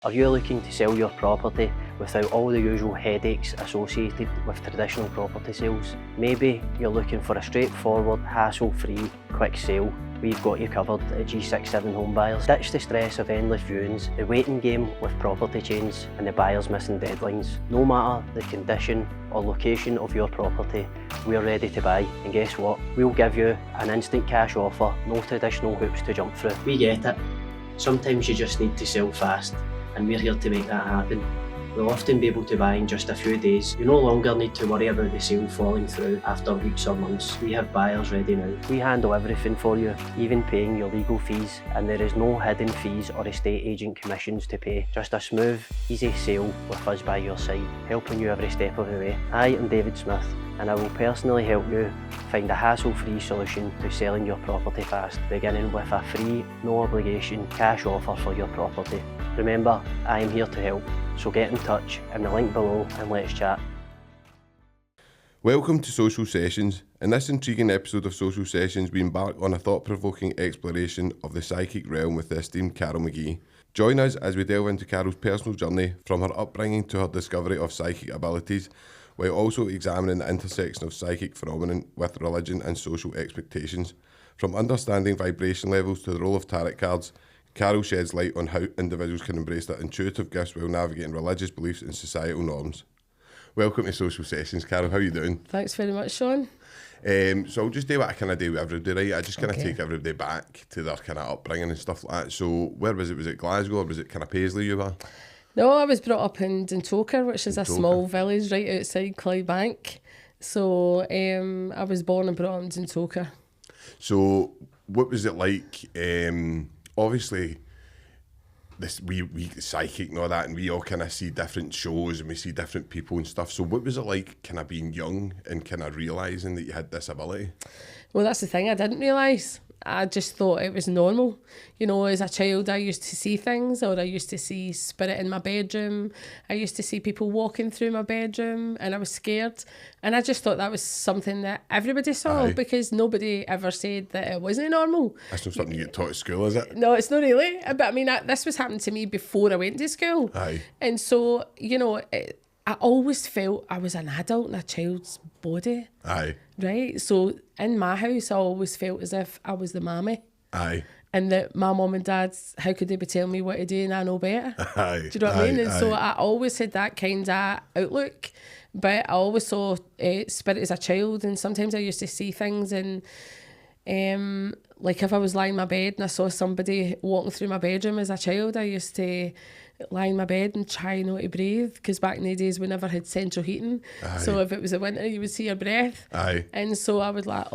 Are you looking to sell your property without all the usual headaches associated with traditional property sales? Maybe you're looking for a straightforward, hassle-free, quick sale. We've got you covered at G67 Home Buyers. Ditch the stress of endless viewings, the waiting game with property chains and the buyers missing deadlines. No matter the condition or location of your property, we're ready to buy. And guess what? We'll give you an instant cash offer, no traditional hoops to jump through. We get it. Sometimes you just need to sell fast, and we're here to make that happen. We'll often be able to buy in just a few days. You no longer need to worry about the sale falling through after weeks or months. We have buyers ready now. We handle everything for you, even paying your legal fees, and there is no hidden fees or estate agent commissions to pay. Just a smooth, easy sale with us by your side, helping you every step of the way. I am David Smith, and I will personally help you find a hassle-free solution to selling your property fast, beginning with a free, no obligation cash offer for your property. Remember, I am here to help, so get in touch in the link below and let's chat. Welcome to Social Sessions. In this intriguing episode of Social Sessions, we embark on a thought-provoking exploration of the psychic realm with the esteemed Carol McGee. Join us as we delve into Carol's personal journey from her upbringing to her discovery of psychic abilities, while also examining the intersection of psychic phenomenon with religion and social expectations. From understanding vibration levels to the role of tarot cards, Carol sheds light on how individuals can embrace their intuitive gifts while navigating religious beliefs and societal norms. Welcome to Social Sessions, Carol. How are you doing? Thanks very much, Sean. So I'll just do what I kind of do with everybody, right? I just kind of take everybody back to their kind of upbringing and stuff like that. So where was it? Was it Glasgow or was it kind of Paisley you were? No, I was brought up in Duntoker, which is a small village right outside Clydebank. So I was born and brought up in Duntoker. So what was it like? Obviously, we psychic and all that, and we all kind of see different shows and we see different people and stuff. So what was it like kind of being young and kind of realising that you had this ability? Well, that's the thing, I didn't realise. I just thought it was normal. You know, as a child, I used to see things, or I used to see spirit in my bedroom. I used to see people walking through my bedroom, and I was scared. And I just thought that was something that everybody saw, because nobody ever said that it wasn't normal. That's not something you get taught at school, is it? No, it's not really. But I mean, this was happening to me before I went to school. And so, you know, I always felt I was an adult in a child's body. Right? So in my house, I always felt as if I was the mammy. And that my mum and dad, how could they be telling me what to do and I know better? Do you know what I mean? And so I always had that kind of outlook. But I always saw spirit as a child, and sometimes I used to see things, and like if I was lying in my bed and I saw somebody walking through my bedroom as a child, I used to lie in my bed and try not to breathe, because back in the days we never had central heating. So if it was a winter, you would see your breath. And so I would like,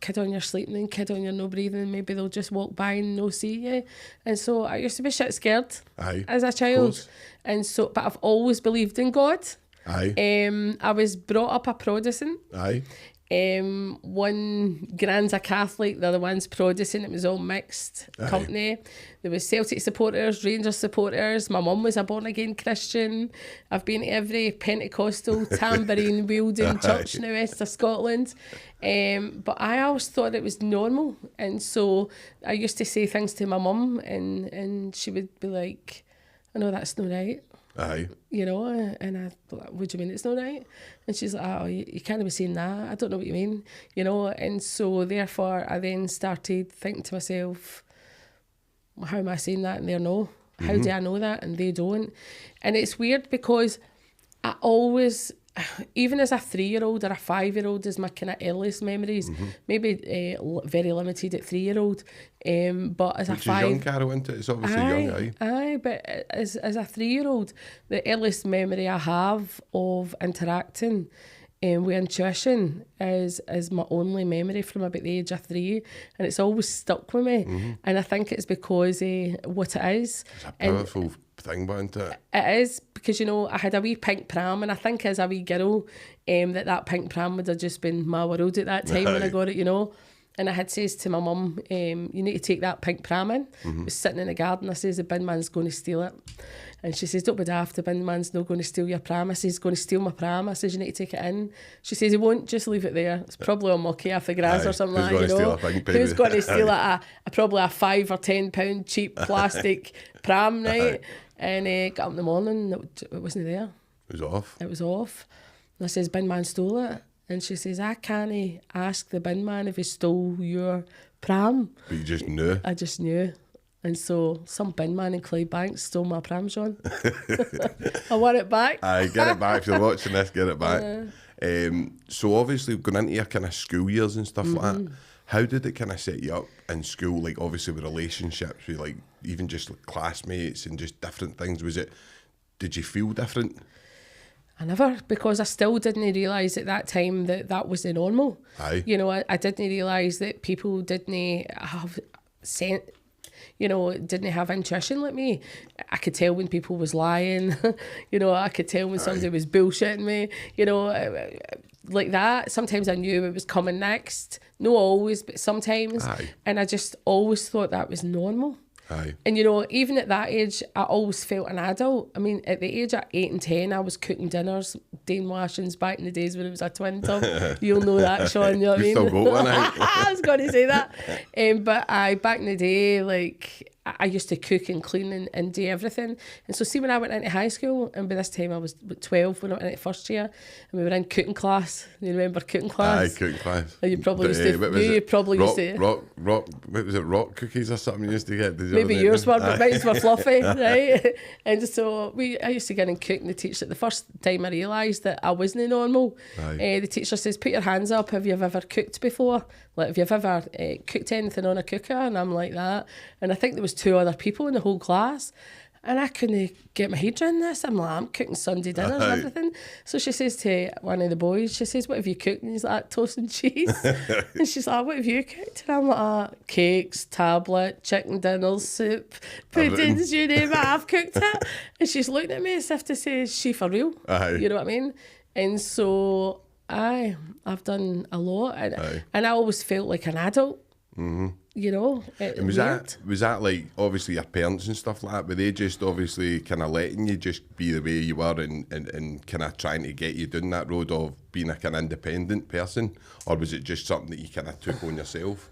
kid on you're sleeping and kid on you're no breathing, maybe they'll just walk by and no see you. And so I used to be shit scared as a child. And so, but I've always believed in God. I was brought up a Protestant. One grand's a Catholic, the other one's Protestant. It was all mixed company. There was Celtic supporters, Rangers supporters. My mum was a born-again Christian. I've been to every Pentecostal, tambourine wielding church in the west of Scotland. But I always thought it was normal. And so I used to say things to my mum, and she would be like, I know that's not right. You know, and I thought, what do you mean it's not right? And she's like, oh, you can't be saying that. I don't know what you mean, you know. And so therefore I then started thinking to myself, how am I saying that and they know? How do I know that and they don't? And it's weird because I always, even as a 3-year-old or a 5-year-old is my kind of earliest memories. Maybe very limited at 3-year-old. But as Which a 5... is young, Carol, isn't it? It's obviously young, but as a 3-year-old, the earliest memory I have of interacting with intuition is my only memory from about the age of 3, and it's always stuck with me. And I think it's because what it is. It's a powerful thing, isn't it? It is, because, you know, I had a wee pink pram, and I think as a wee girl, that pink pram would have just been my world at that time when I got it, you know. And I had says to my mum, you need to take that pink pram in. I was sitting in the garden, I says, the bin man's going to steal it. And she says, don't be daft, the bin man's not going to steal your pram. I says, he's going to steal my pram. I says, you need to take it in. She says, he won't, just leave it there. It's probably on mucky off the grass or something like that, you know. Who's going to steal probably a £5 or £10 cheap plastic pram, right? And got up in the morning, it wasn't there. It was off. It was off. And I says, bin man stole it. And she says, I can't ask the bin man if he stole your pram. But you just knew. I just knew. And so some bin man in Clydebank stole my pram, Sean. I want it back. Aye, get it back. If you're watching this, get it back. So obviously going into your kind of school years and stuff like that, how did it kind of set you up in school, like obviously with relationships, with like even just like classmates and just different things? Did you feel different? I never, because I still didn't realise at that time that was the normal. Aye. You know, I didn't realise that people didn't have didn't have intuition like me. I could tell when people was lying. I could tell when somebody was bullshitting me. Like that. Sometimes I knew it was coming next. Not always, but sometimes. Aye. And I just always thought that was normal. Aye. And even at that age, I always felt an adult. I mean, at the age of 8 and 10, I was cooking dinners, doing washings back in the days when it was a twin tub. You'll know that, Sean. You know what I mean? Still got one, I was going to say that. But back in the day, like, I used to cook and clean and do everything. And so see when I went into high school, and by this time I was 12 when I went into first year, and we were in cooking class. You remember cooking class? Aye, cooking class. You probably used to. What was it, rock cookies or something you used to get? Maybe yours were, but mine were fluffy, right? And so I used to get in and cook, and the teacher, the first time I realised that I wasn't normal, the teacher says, put your hands up, have you ever cooked before? Like, have you ever cooked anything on a cooker? And I'm like that. And I think there was 2 other people in the whole class. And I couldn't get my head around this. I'm like, I'm cooking Sunday dinners and everything. So she says to one of the boys, she says, what have you cooked? And he's like, toast and cheese. And she's like, what have you cooked? And I'm like, cakes, tablet, chicken dinners, soup, puddings, you name it, I've cooked it. And she's looking at me as if to say, is she for real? Aye. You know what I mean? And so, I've done a lot. And I always felt like an adult. Mm-hmm. And was that like obviously your parents and stuff like that? Were they just obviously kind of letting you just be the way you were and kind of trying to get you down that road of being a kind of independent person, or was it just something that you kind of took on yourself?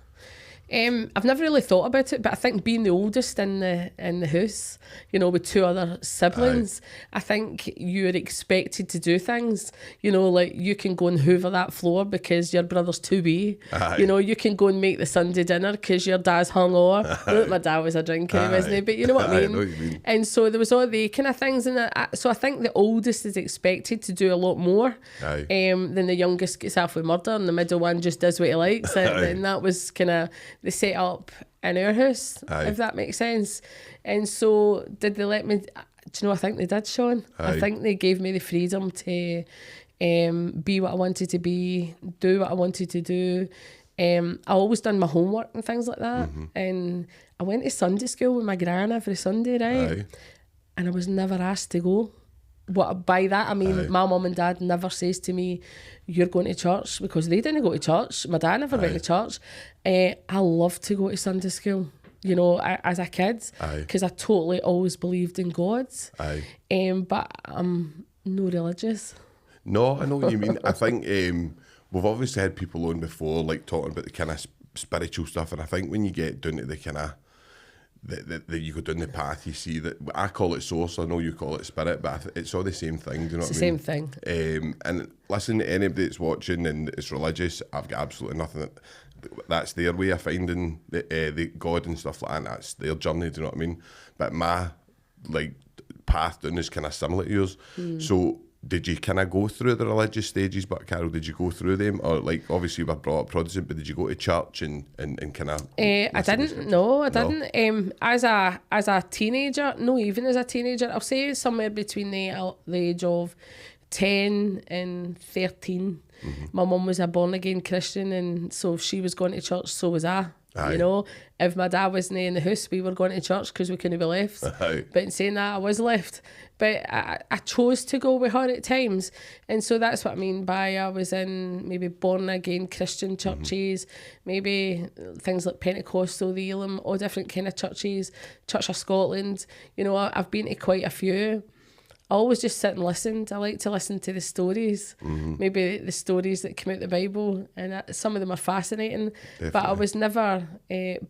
I've never really thought about it, but I think being the oldest in the house, with 2 other siblings, I think you're expected to do things. Like you can go and hoover that floor because your brother's too wee. You can go and make the Sunday dinner because your dad's hungover. My dad was a drinker, wasn't he? But you know what I mean? I know what you mean. And so there was all the kind of things, so I think the oldest is expected to do a lot more than the youngest gets off with murder, and the middle one just does what he likes. And that was kind of the set up in our house, if that makes sense. And so did they let me, I think they did, Sean. I think they gave me the freedom to be what I wanted to be, do what I wanted to do. I always done my homework and things like that. And I went to Sunday school with my gran every Sunday, right? And I was never asked to go. What by that I mean, my mum and dad never says to me, you're going to church, because they didn't go to church. My dad never went to church. I loved to go to Sunday school, as a kid, because I totally always believed in God. But I'm no religious. No, I know what you mean. I think we've obviously had people on before, like talking about the kind of spiritual stuff, and I think when you get down to the kind of that you go down the path, you see that I call it source, I know you call it spirit, but it's all the same thing. Do you know what I mean? It's the same thing. And listen, to anybody that's watching and is religious, I've got absolutely nothing. That's their way of finding the God and stuff like that. And that's their journey. Do you know what I mean? But my path down is kind of similar to yours. So did you kind of go through the religious stages? But Carol, did you go through them, or obviously you were brought up Protestant, but did you go to church and kind of? I didn't. No, I didn't. As a teenager, no, even as a teenager, I'll say somewhere between the age of 10 and 13. My mum was a born again Christian, and so if she was going to church, so was I. If my dad wasn't in the house, we were going to church because we couldn't be left. But in saying that, I was left. But I chose to go with her at times. And so that's what I mean by I was in maybe born again Christian churches, maybe things like Pentecostal, the Elim, all different kind of churches, Church of Scotland. I've been to quite a few. I always just sit and listened. I like to listen to the stories, maybe the stories that come out the Bible, and some of them are fascinating. Definitely. But I was never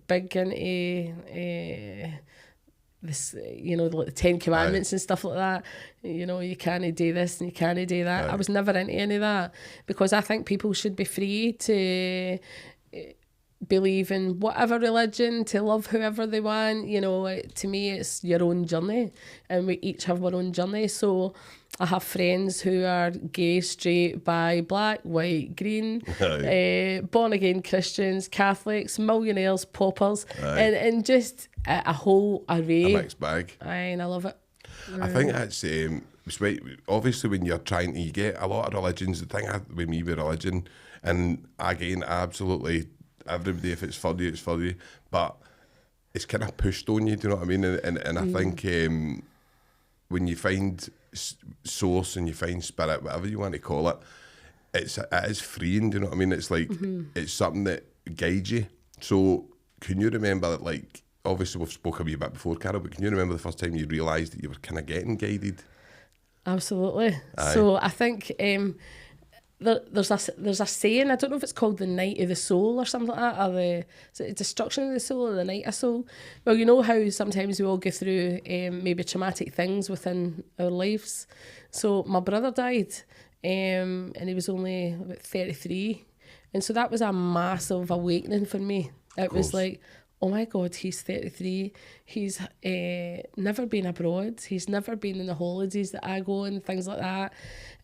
big into this, like the 10 Commandments and stuff like that. You can't do this and you can't do that. I was never into any of that, because I think people should be free to believe in whatever religion, to love whoever they want. To me, it's your own journey, and we each have our own journey. So I have friends who are gay, straight, bi, black, white, green, born again Christians, Catholics, millionaires, paupers, and just a whole array. A mixed bag. And I love it. I think that's obviously when you're trying to, you get a lot of religions. The thing with me with religion, and again, absolutely everybody, if it's for you, it's for you, but it's kind of pushed on you. Do you know what I mean? And I think when you find source and you find spirit, whatever you want to call it, it is freeing. Do you know what I mean? It's like it's something that guides you. So can you remember, like, obviously we've spoken a wee bit before, Carol, but can you remember the first time you realised that you were kind of getting guided? Absolutely. So I think there's a saying, I don't know if it's called the night of the soul or something like that, or is it destruction of the soul or the night of soul? Well, you know how sometimes we all go through maybe traumatic things within our lives. So my brother died, and he was only about 33, and so that was a massive awakening for me. It was like, oh my God, he's 33. He's never been abroad. He's never been in the holidays that I go and things like that.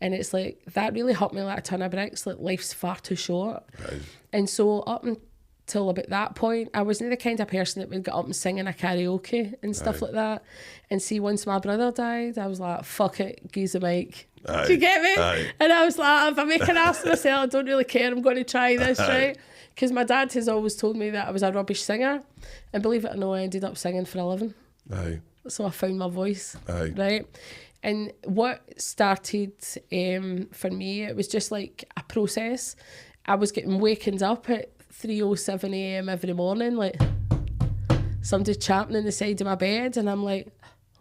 And it's like, that really hit me like a ton of bricks. Like, life's far too short. Right. And so up until about that point, I wasn't the kind of person that would get up and sing in a karaoke and stuff like that. And see, once my brother died, I was like, fuck it, give the mic. Do you get me? And I was like, if I make an ass of myself, I don't really care. I'm going to try this, right? Because my dad has always told me that I was a rubbish singer. And believe it or not, I ended up singing for a living. So I found my voice, right? And what started for me, it was just like a process. I was getting wakened up at 3:07 a.m. every morning, like somebody champing in the side of my bed, and I'm like,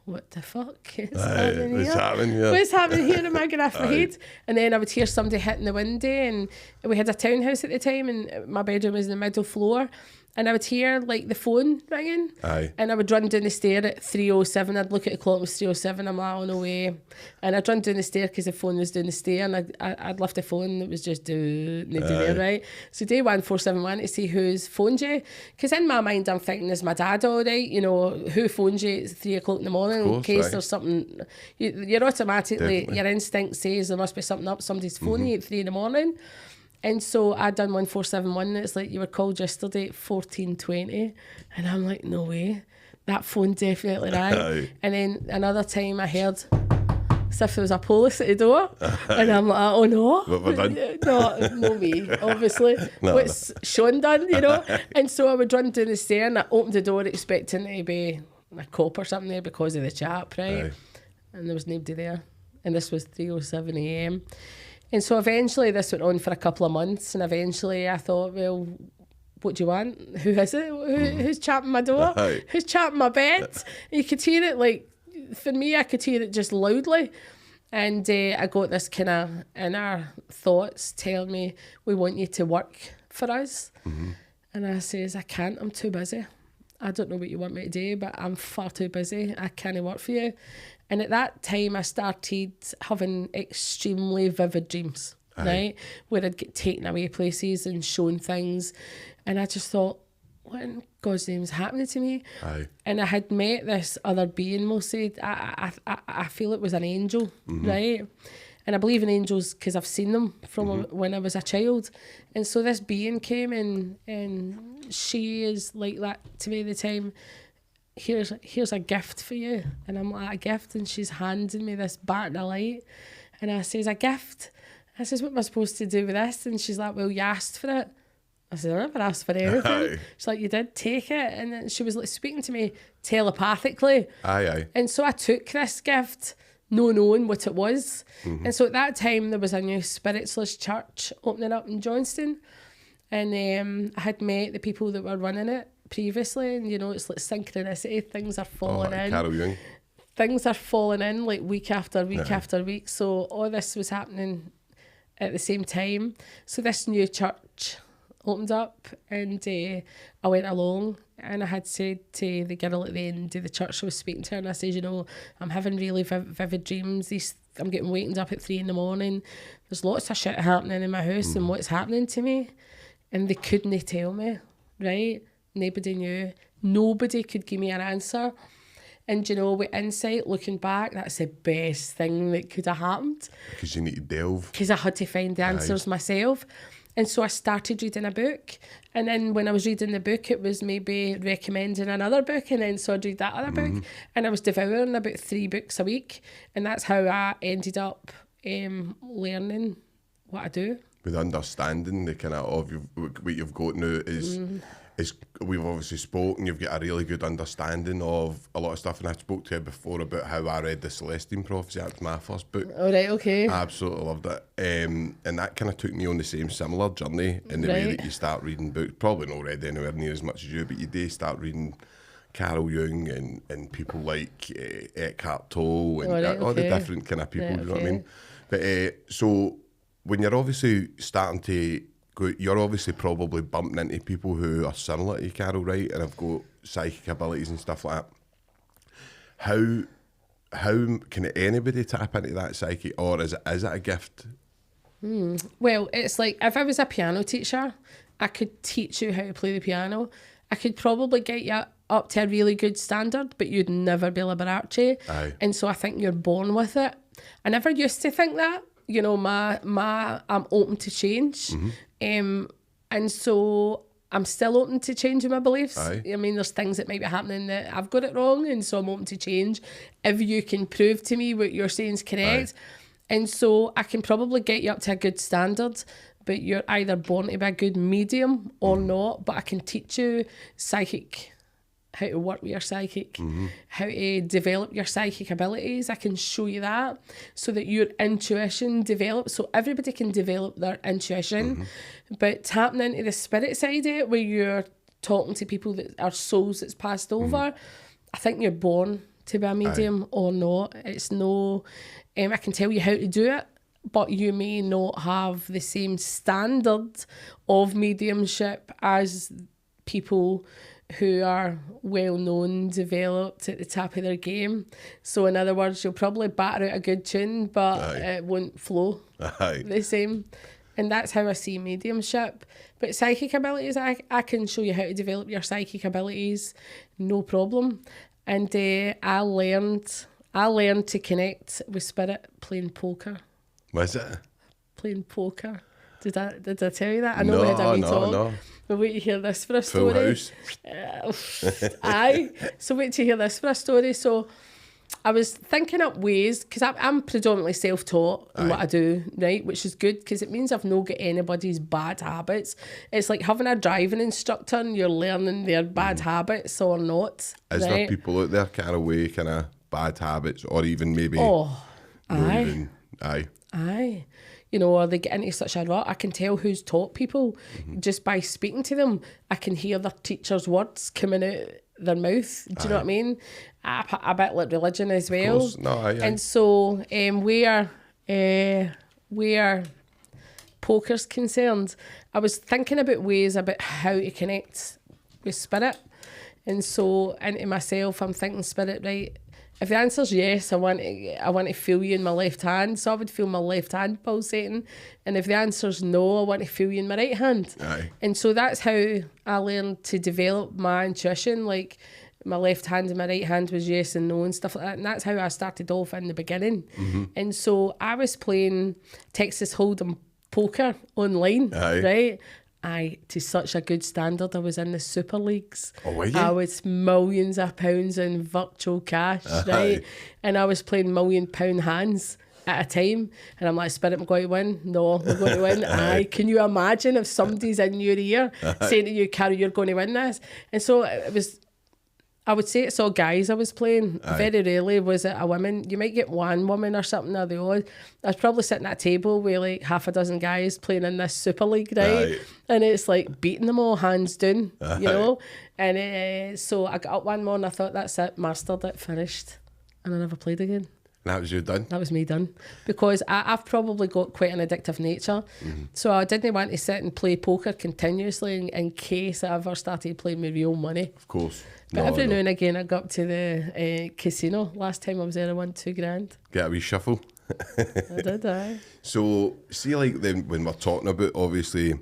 what the fuck is happening here? What's happening here? Am I going off my head? And then I would hear somebody hitting the window, and we had a townhouse at the time, and my bedroom was in the middle floor. And I would hear like the phone ringing, and I would run down the stair at 3:07. I'd look at the clock, it was 3:07. I'm like, oh no way! And I'd run down the stair because the phone was down the stair, and I'd lift the phone, and it was just nobody there, right? So day 1471 to see who's phoned you, because in my mind I'm thinking, is my dad all right? Who phoned you at 3 o'clock in the morning in case there's something? You're automatically, your instinct says there must be something up. Somebody's phoning you at 3 in the morning. And so I'd done 1471. It's like, you were called yesterday at 14:20, and I'm like, no way, that phone definitely rang. And then another time I heard as if there was a police at the door, and I'm like, oh no, what we're done? No me, obviously. What's Sean done, And so I would run down the stair, and I opened the door expecting to be a cop or something there because of the chap, right? And there was nobody there, and this was 3:07 a.m. And so eventually this went on for a couple of months, and eventually I thought, well, what do you want? Who is it? Who's chapping my door? Who's chapping my bed? And you could hear it, like, for me, I could hear it just loudly. And I got this kind of inner thoughts telling me, we want you to work for us. And I says, I can't, I'm too busy. I don't know what you want me to do, but I'm far too busy. I can't work for you. And at that time, I started having extremely vivid dreams, right? Where I'd get taken away places and shown things. And I just thought, what in God's name is happening to me? And I had met this other being, mostly. I feel it was an angel, right? And I believe in angels because I've seen them from when I was a child. And so this being came in, and she is like that to me at the time. Here's a gift for you. And I'm like, a gift? And she's handing me this baton of light. And I says, a gift? I says, what am I supposed to do with this? And she's like, well, you asked for it. I said, I never asked for anything. She's like, you did, take it. And then she was like speaking to me telepathically. And so I took this gift, no knowing what it was. And so at that time, there was a new Spiritualist church opening up in Johnston. And I had met the people that were running it previously, and it's like synchronicity. Things are falling in. Carol Young. Things are falling in like week after week after week. So all this was happening at the same time. So this new church opened up, and I went along, I had said to the girl at the end of the church I was speaking to her, and I said, you know, I'm having really vivid dreams. I'm getting wakened up at 3 a.m. There's lots of shit happening in my house and what's happening to me. And they couldn't tell me, right? Nobody knew. Nobody could give me an answer. And, you know, with insight, looking back, that's the best thing that could have happened. Because you need to delve. Because I had to find the answers myself. And so I started reading a book. And then when I was reading the book, it was maybe recommending another book. And then so I'd read that other book. And I was devouring about 3 books a week. And that's how I ended up learning what I do. With understanding the kind of what you've got now is we've obviously spoken, you've got a really good understanding of a lot of stuff, and I spoke to you before about how I read the Celestine Prophecy. That's my first book. All right, okay. I absolutely loved it. And that kind of took me on the same similar journey in the way that you start reading books. Probably not read anywhere near as much as you, but you do start reading Carl Jung and people like Eckhart Tolle and all the different kind of people, you know what I mean? But so when you're obviously starting to go, you're obviously probably bumping into people who are similar to you, Carol, right? And have got psychic abilities and stuff like that. How can anybody tap into that psychic, or is it a gift? Well, it's like if I was a piano teacher, I could teach you how to play the piano. I could probably get you up to a really good standard, but you'd never be Liberace. Aye. And so I think you're born with it. I never used to think that. You know, I'm open to change. And so I'm still open to changing my beliefs. Aye. I mean, there's things that might be happening that I've got it wrong, and so I'm open to change if you can prove to me what you're saying is correct. Aye. And so I can probably get you up to a good standard, but you're either born to be a good medium or not. But I can teach you how to work with your psychic, how to develop your psychic abilities. I can show you that so that your intuition develops. So everybody can develop their intuition, but tapping into the spirit side of it, where you're talking to people that are souls that's passed over, I think you're born to be a medium or not. It's no, I can tell you how to do it, but you may not have the same standard of mediumship as people who are well known, developed at the top of their game. So in other words, you'll probably batter out a good tune, but it won't flow the same. And that's how I see mediumship. But psychic abilities, I can show you how to develop your psychic abilities, no problem. And I learned to connect with spirit playing poker. Was it? Playing poker. Did I tell you that? I know we had a wee talk. No. But wait to hear this for a Full story. house. Aye. So wait to hear this for a story. So I was thinking up ways, because I'm predominantly self-taught in what I do, right? Which is good, because it means I've not got anybody's bad habits. It's like having a driving instructor and you're learning their bad habits or not. Is there people out there, Carol, with kind of bad habits, or even maybe... Aye. You know, or they get into such a rut. I can tell who's taught people just by speaking to them. I can hear their teacher's words coming out their mouth. Do you know what I mean? A bit like religion as well. Of course. No, aye. And so where poker's concerned, I was thinking about ways about how to connect with spirit. And so into myself, I'm thinking, spirit, right, if the answer's yes, I want to feel you in my left hand, so I would feel my left hand pulsating. And if the answer's no, I want to feel you in my right hand. Aye. And so that's how I learned to develop my intuition. Like, my left hand and my right hand was yes and no and stuff like that. And that's how I started off in the beginning. And so I was playing Texas Hold'em poker online, right? To such a good standard. I was in the Super Leagues. Oh, were you? I was millions of pounds in virtual cash, right? And I was playing £1 million hands at a time. And I'm like, spirit, I'm going to win. No, I'm going to win. Can you imagine if somebody's in your ear saying to you, Carol, you're going to win this? And so it was... I would say it's all guys I was playing. Very rarely was it a woman. You might get one woman or something or the odd. I was probably sitting at a table with like half a dozen guys playing in this Super League, right? And it's like beating them all hands down, you know? And so I got up one morning, I thought, that's it, mastered it, finished. And I never played again. And that was you done? That was me done. Because I've probably got quite an addictive nature. So I didn't want to sit and play poker continuously in case I ever started playing with real money. Of course. But every now and again I got up to the casino. Last time I was there I won $2,000. Get a wee shuffle. I did, aye. So, see, like, then when we're talking about, obviously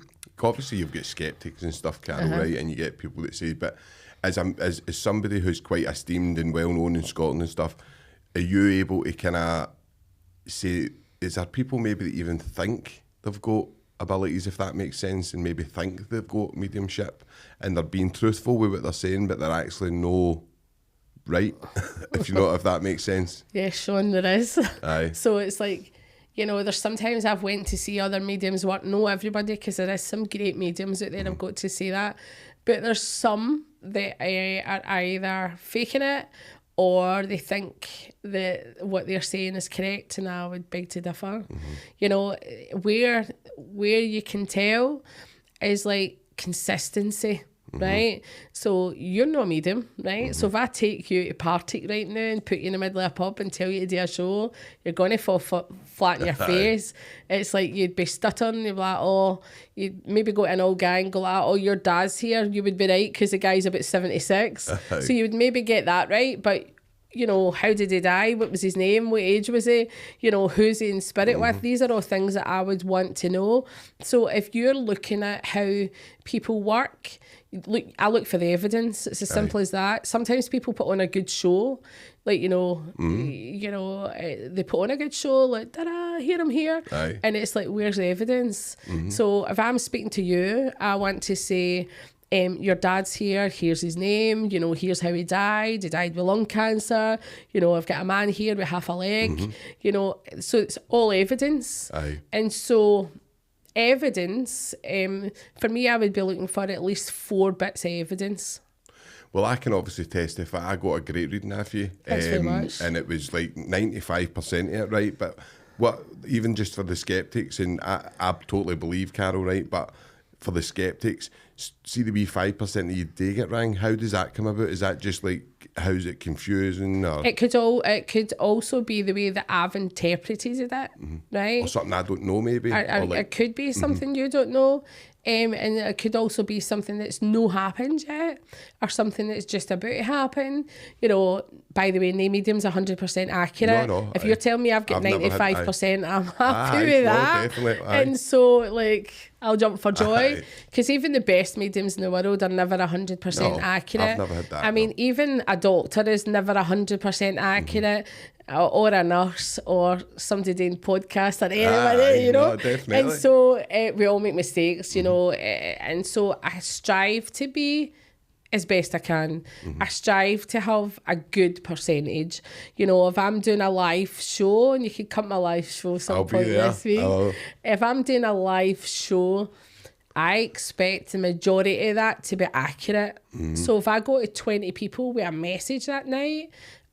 you've got skeptics and stuff, Carol, right? And you get people that say, but as somebody who's quite esteemed and well known in Scotland and stuff, are you able to kind of say, is there people maybe that even think they've got abilities, if that makes sense, and maybe think they've got mediumship and they're being truthful with what they're saying, but they're actually no right, if that makes sense? Yeah, Sean, there is. Aye. So it's like, there's sometimes I've went to see other mediums work, not everybody, because there is some great mediums out there, I've got to say that. But there's some that are either faking it or they think that what they're saying is correct, and I would beg to differ. Where you can tell is like consistency. Right, so you're not a medium, right? So if I take you to Partick right now and put you in the middle of a pub and tell you to do a show, you're going to fall flat in your face. It's like you'd be stuttering, you'd be like, oh, you'd maybe go to an old guy and go like, oh, your dad's here, you would be right because the guy's about 76. So you would maybe get that right, but how did he die? What was his name? What age was he? Who's he in spirit with? These are all things that I would want to know. So if you're looking at how people work, I look for the evidence. It's as simple as that. Sometimes people put on a good show, like, they put on a good show, like, ta-da, here I'm here. And it's like, where's the evidence? So if I'm speaking to you, I want to say, your dad's here, here's his name, here's how he died with lung cancer, I've got a man here with half a leg, so it's all evidence. And so evidence, for me, I would be looking for at least 4 bits of evidence. Well, I can obviously testify. I got a great reading off you. Thanks very much. And it was like 95% of it, right? But even just for the skeptics, and I totally believe Carol, right? But for the skeptics, see the wee 5% that you do get wrong, how does that come about? Is that just like, how's it confusing? Or? It could also be the way that I've interpreted it, right? Or something I don't know, maybe. It could be something you don't know. And it could also be something that's no happened yet, or something that's just about to happen. By the way, no medium's 100% accurate. No, if you're telling me I've got 95%, I'm happy with that. Definitely. And so, like, I'll jump for joy, because even the best mediums in the world are never 100% accurate. I've never had that. I mean, even a doctor is never 100% accurate. Or a nurse, or somebody doing podcast, or anybody, No, definitely. And so we all make mistakes, and so I strive to be as best I can. I strive to have a good percentage. If I'm doing a live show, and you can come to my live show some point this week. If I'm doing a live show, I expect the majority of that to be accurate. So if I go to 20 people with a message that night,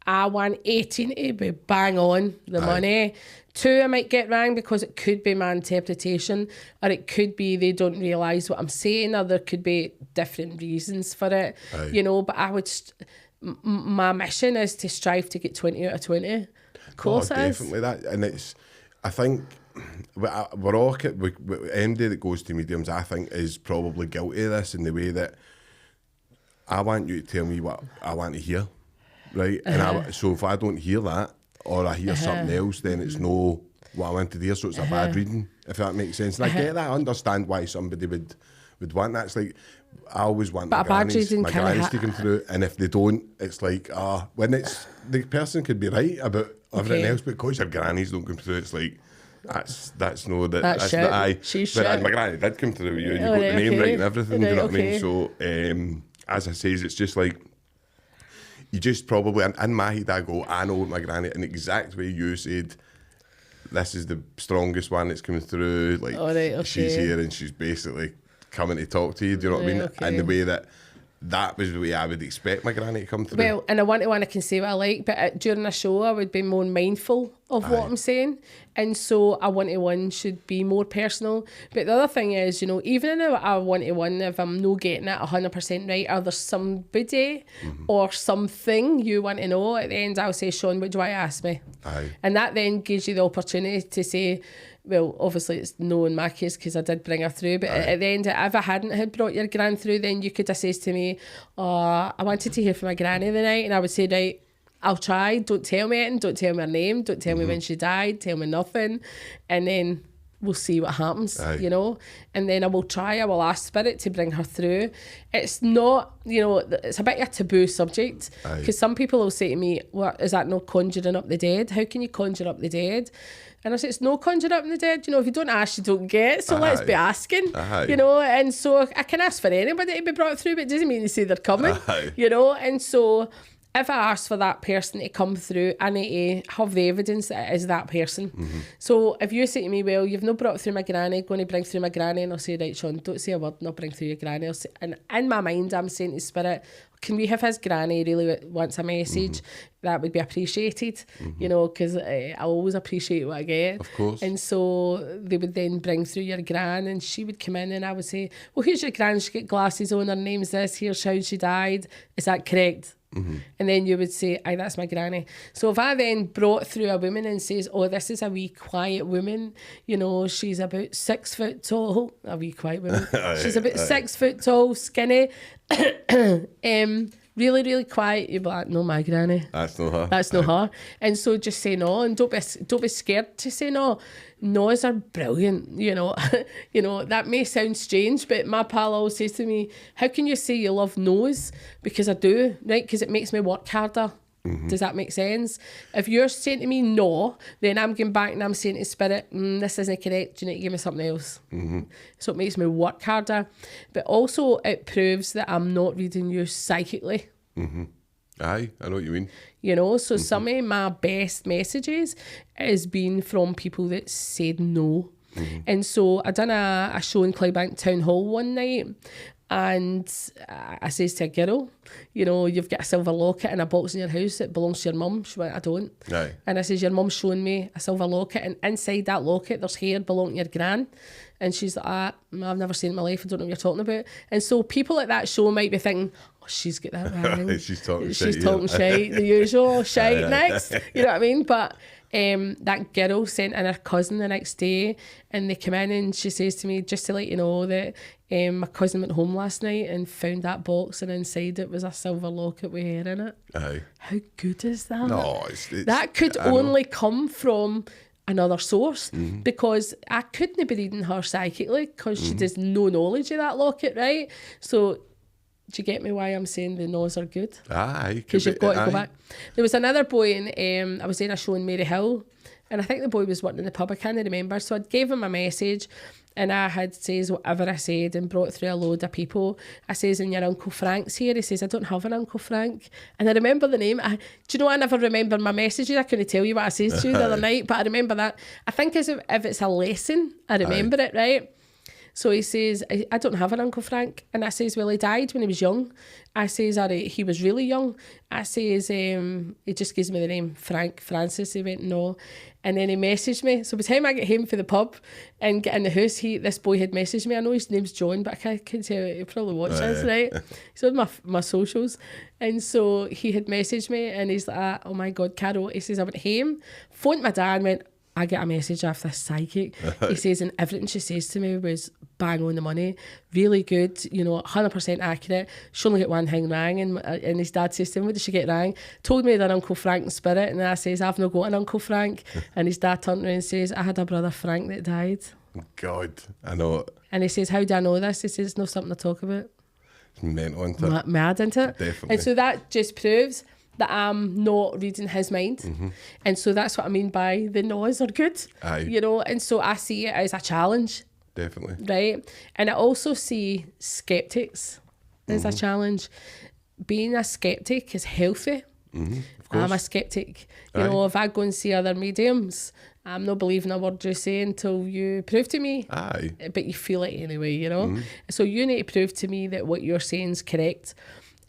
I want 18 to be bang on the money. 2 I might get wrong because it could be my interpretation, or it could be they don't realise what I'm saying, or there could be different reasons for it. But I would, my mission is to strive to get 20 out of 20. Of course, definitely that, and it's. I think we're all anybody that goes to mediums, I think, is probably guilty of this in the way that I want you to tell me what I want to hear. Right, and so if I don't hear that, or I hear something else, then it's no what I wanted to hear, so it's a bad reading, if that makes sense. And I get that, I understand why somebody would want that. It's like, I always want my grannies to come through, and if they don't, it's like, when it's, the person could be right about everything else, but because your grannies don't come through, it's like, that's no, that's shit. the eye. She's but shit. My granny did come through with you, and you got the name right and everything, you know what I mean? So, as I say, it's just like, you just probably, in my head I go, I know what my granny, in the exact way you said, this is the strongest one that's coming through, like, she's here and she's basically coming to talk to you, do you know what I mean? And the way that was the way I would expect my granny to come through. Well, and I can say what I like, but during a show I would be more mindful of what I'm saying. And so a one-to-one should be more personal. But the other thing is, you know, even in a one-to-one, if I'm not getting it 100% right, or there's somebody or something you want to know, at the end I'll say, Sean, what do I ask me? And that then gives you the opportunity to say, well, obviously it's no in my case because I did bring her through, but at the end, if I hadn't had brought your gran through, then you could have said to me, I wanted to hear from my granny the night, and I would say, right, I'll try, don't tell me anything, don't tell me her name, don't tell me when she died, tell me nothing, and then we'll see what happens, you know, and then I will ask Spirit to bring her through. It's not, you know, it's a bit of a taboo subject, because some people will say to me, what, is that not conjuring up the dead? How can you conjure up the dead? And I say, it's no conjuring up the dead, you know, if you don't ask, you don't get, so let's be asking, you know, and so I can ask for anybody to be brought through, but it doesn't mean to say they're coming, you know, and so if I ask for that person to come through, I need to have the evidence that it is that person. So if you say to me, well, you've not brought through my granny, going to bring through my granny, and I'll say, right, Sean, don't say a word, not bring through your granny. I'll say, and in my mind, I'm saying to Spirit, can we have his granny really wants a message? That would be appreciated, you know, because I always appreciate what I get. Of course. And so they would then bring through your gran, and she would come in, and I would say, well, here's your gran, she got glasses on, her name's this, here's how she died. Is that correct? And then you would say, aye, that's my granny. So if I then brought through a woman and says, oh, this is a wee quiet woman, you know, she's about 6 foot tall, a wee quiet woman, she's about 6 foot tall, skinny, really, really quiet, you'd be like, no, my granny. That's not her. That's not her. And so just say no, and don't be scared to say no. No's are brilliant, you know. You know, that may sound strange, but my pal always says to me, how can you say you love no's? Because I do, right? Because it makes me work harder. Does that make sense? If you're saying to me no, then I'm going back and I'm saying to Spirit, this isn't correct, you need to give me something else. So it makes me work harder. But also it proves that I'm not reading you psychically. Aye, I know what you mean. You know, so some of my best messages has been from people that said no. And so I done a show in Clydebank Town Hall one night, and I says to a girl, you know, you've got a silver locket in a box in your house that belongs to your mum. She went, I don't. Aye. And I says, your mum's showing me a silver locket, and inside that locket there's hair belonging to your gran. And she's like, I've never seen it in my life, I don't know what you're talking about. And so people at that show might be thinking, oh, she's got that wrong. She's talking shite, the usual shite next. You know what I mean? But that girl sent in her cousin the next day, and they come in and she says to me, just to let you know that my cousin went home last night and found that box, and inside it was a silver locket with hair in it. Aye. How good is that? No, it's that could only come from another source, because I couldn't be reading her psychically, because she does no knowledge of that locket, right? So do you get me why I'm saying the no's are good? Aye. Because you've got to go back. There was another boy in, I was in a show in Maryhill, and I think the boy was working in the pub, I can't remember. So I gave him a message, and I had says whatever I said and brought through a load of people. I says, and your Uncle Frank's here. He says, I don't have an Uncle Frank. And I remember the name. Do you know, I never remember my messages. I couldn't tell you what I says to you the other night, but I remember that. I think as if it's a lesson, I remember it, right? So he says, I don't have an Uncle Frank. And I says, well, he died when he was young. I says, he was really young. I says, he just gives me the name Francis. He went, no. And then he messaged me. So by the time I get home for the pub and get in the house, this boy had messaged me. I know his name's John, but I can't tell you. He'll probably watch this, right? He's on my socials. And so he had messaged me, and he's like, oh my God, Carol. He says, I went home, phoned my dad and went, I get a message off this psychic. He says, and everything she says to me was bang on the money, really good, you know, 100% accurate. She only got one thing rang, and his dad says to him, what did she get rang? Told me that Uncle Frank in spirit, and I says, I've not got an Uncle Frank. And his dad turned around and says, I had a brother Frank that died. God, I know it. And he says, how do I know this? He says, it's not something to talk about. It's mental, isn't it? Mad, isn't it? Definitely. And so that just proves that I'm not reading his mind. And so that's what I mean by the no's are good. Aye. You know, and so I see it as a challenge. Definitely. Right? And I also see skeptics as a challenge. Being a skeptic is healthy. Of course. I'm a skeptic. You know, if I go and see other mediums, I'm not believing a word you say until you prove to me. Aye. But you feel it anyway, you know? So you need to prove to me that what you're saying is correct.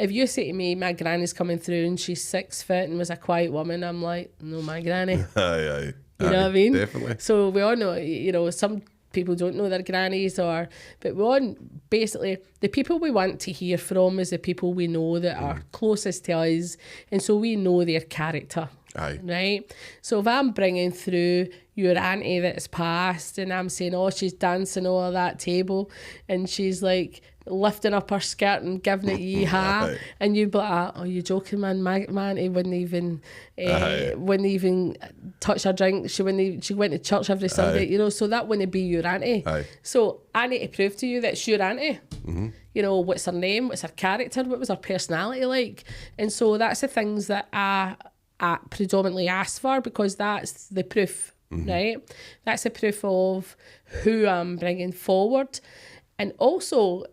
if you say to me, my granny's coming through and she's 6 foot and was a quiet woman, I'm like, no, my granny. Aye. You know what I mean? Definitely. So we all know, you know, some people don't know their grannies, but we all, basically, the people we want to hear from is the people we know that are closest to us, and so we know their character. Aye. Right? So if I'm bringing through your auntie that's passed and I'm saying, oh, she's dancing over that table and she's like lifting up her skirt and giving it yee-haw, and you'd be like, oh, you're joking, man, my auntie wouldn't even touch her drink, she went to church every Sunday, you know, so that wouldn't be your auntie. So I need to prove to you that it's your auntie. You know, what's her name, what's her character, what was her personality like, and so that's the things that I predominantly ask for, because that's the proof, right? That's the proof of who I'm bringing forward. And also,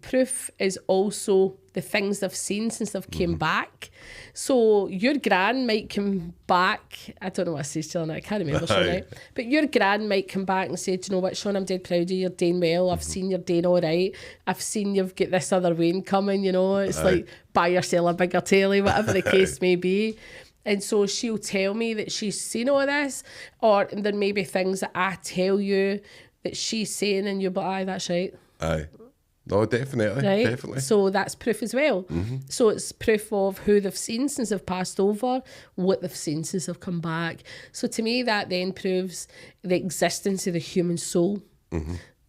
proof is also the things they've seen since they've came back. So your gran might come back, I don't know what I say still now, I can't remember, Sean, right? But your gran might come back and say, do you know what, Sean, I'm dead proud of you, you're doing well, I've seen you're doing all right, I've seen you've got this other vein coming, you know, it's like buy yourself a bigger telly, whatever the case may be. And so she'll tell me that she's seen all this, or there may be things that I tell you that she's saying and you'll be, aye, that's right. Aye. No, definitely. Right? Definitely. So that's proof as well. So it's proof of who they've seen since they've passed over, what they've seen since they've come back. So to me, that then proves the existence of the human soul.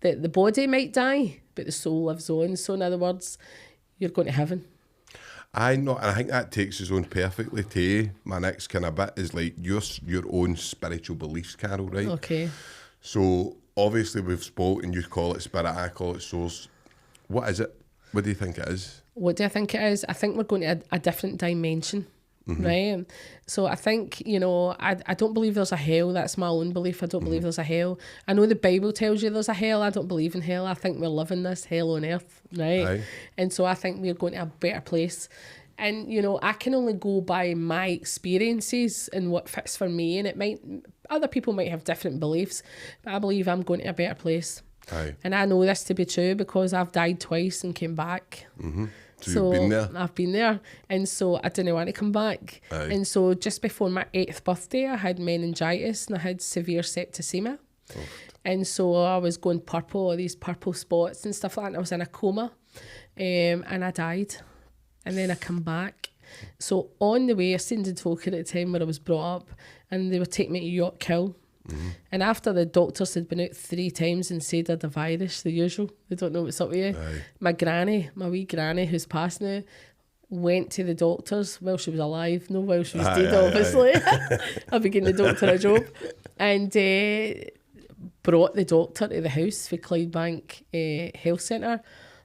That the body might die, but the soul lives on. So in other words, you're going to heaven. I know, and I think that takes us on perfectly to my next kind of bit is like your own spiritual beliefs, Carol, right? Okay. So obviously we've spoken, you call it spirit, I call it source. What is it? What do you think it is? What do I think it is? I think we're going to a different dimension, right? So I think, you know, I don't believe there's a hell. That's my own belief. I don't believe there's a hell. I know the Bible tells you there's a hell. I don't believe in hell. I think we're living this hell on earth, right? Aye. And so I think we're going to a better place. And, you know, I can only go by my experiences and what fits for me. And other people might have different beliefs, but I believe I'm going to a better place. Aye. And I know this to be true because I've died twice and came back. So you've been there? I've been there. And so I didn't want to come back. Aye. And so just before my 8th birthday, I had meningitis and I had severe septicemia. And so I was going purple, all these purple spots and stuff like that. And I was in a coma and I died. And then I come back. So on the way, I stayed in Tokyo at the time where I was brought up, and they were taking me to York Hill. And after the doctors had been out 3 times and said I had a virus, the usual, they don't know what's up with you. My wee granny, who's passed now, went to the doctors while she was alive, no while she was dead, obviously. I began the doctor a job. And brought the doctor to the house for Clydebank Health Centre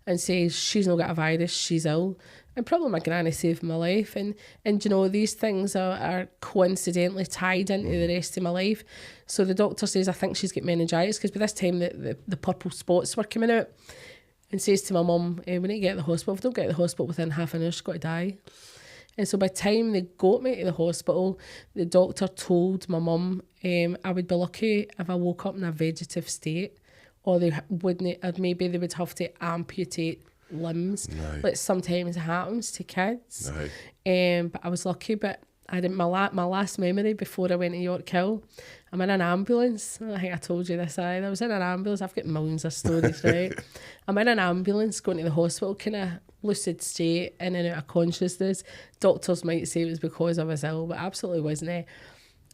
and says, she's not got a virus, she's ill. And probably my granny saved my life. And you know, these things are coincidentally tied into the rest of my life. So the doctor says, I think she's got meningitis, because by this time the purple spots were coming out. And says to my mum, we need to get to the hospital. If we don't get to the hospital within half an hour, she's got to die. And so by the time they got me to the hospital, the doctor told my mum I would be lucky if I woke up in a vegetative state, or they wouldn't, or maybe they would have to amputate limbs, like sometimes happens to kids. But I was lucky. But I didn't. My last memory before I went to York Hill, I'm in an ambulance. I think I told you this. I was in an ambulance. I've got millions of stories, right? I'm in an ambulance going to the hospital, kind of lucid state, in and out of consciousness. Doctors might say it was because I was ill, but absolutely wasn't it.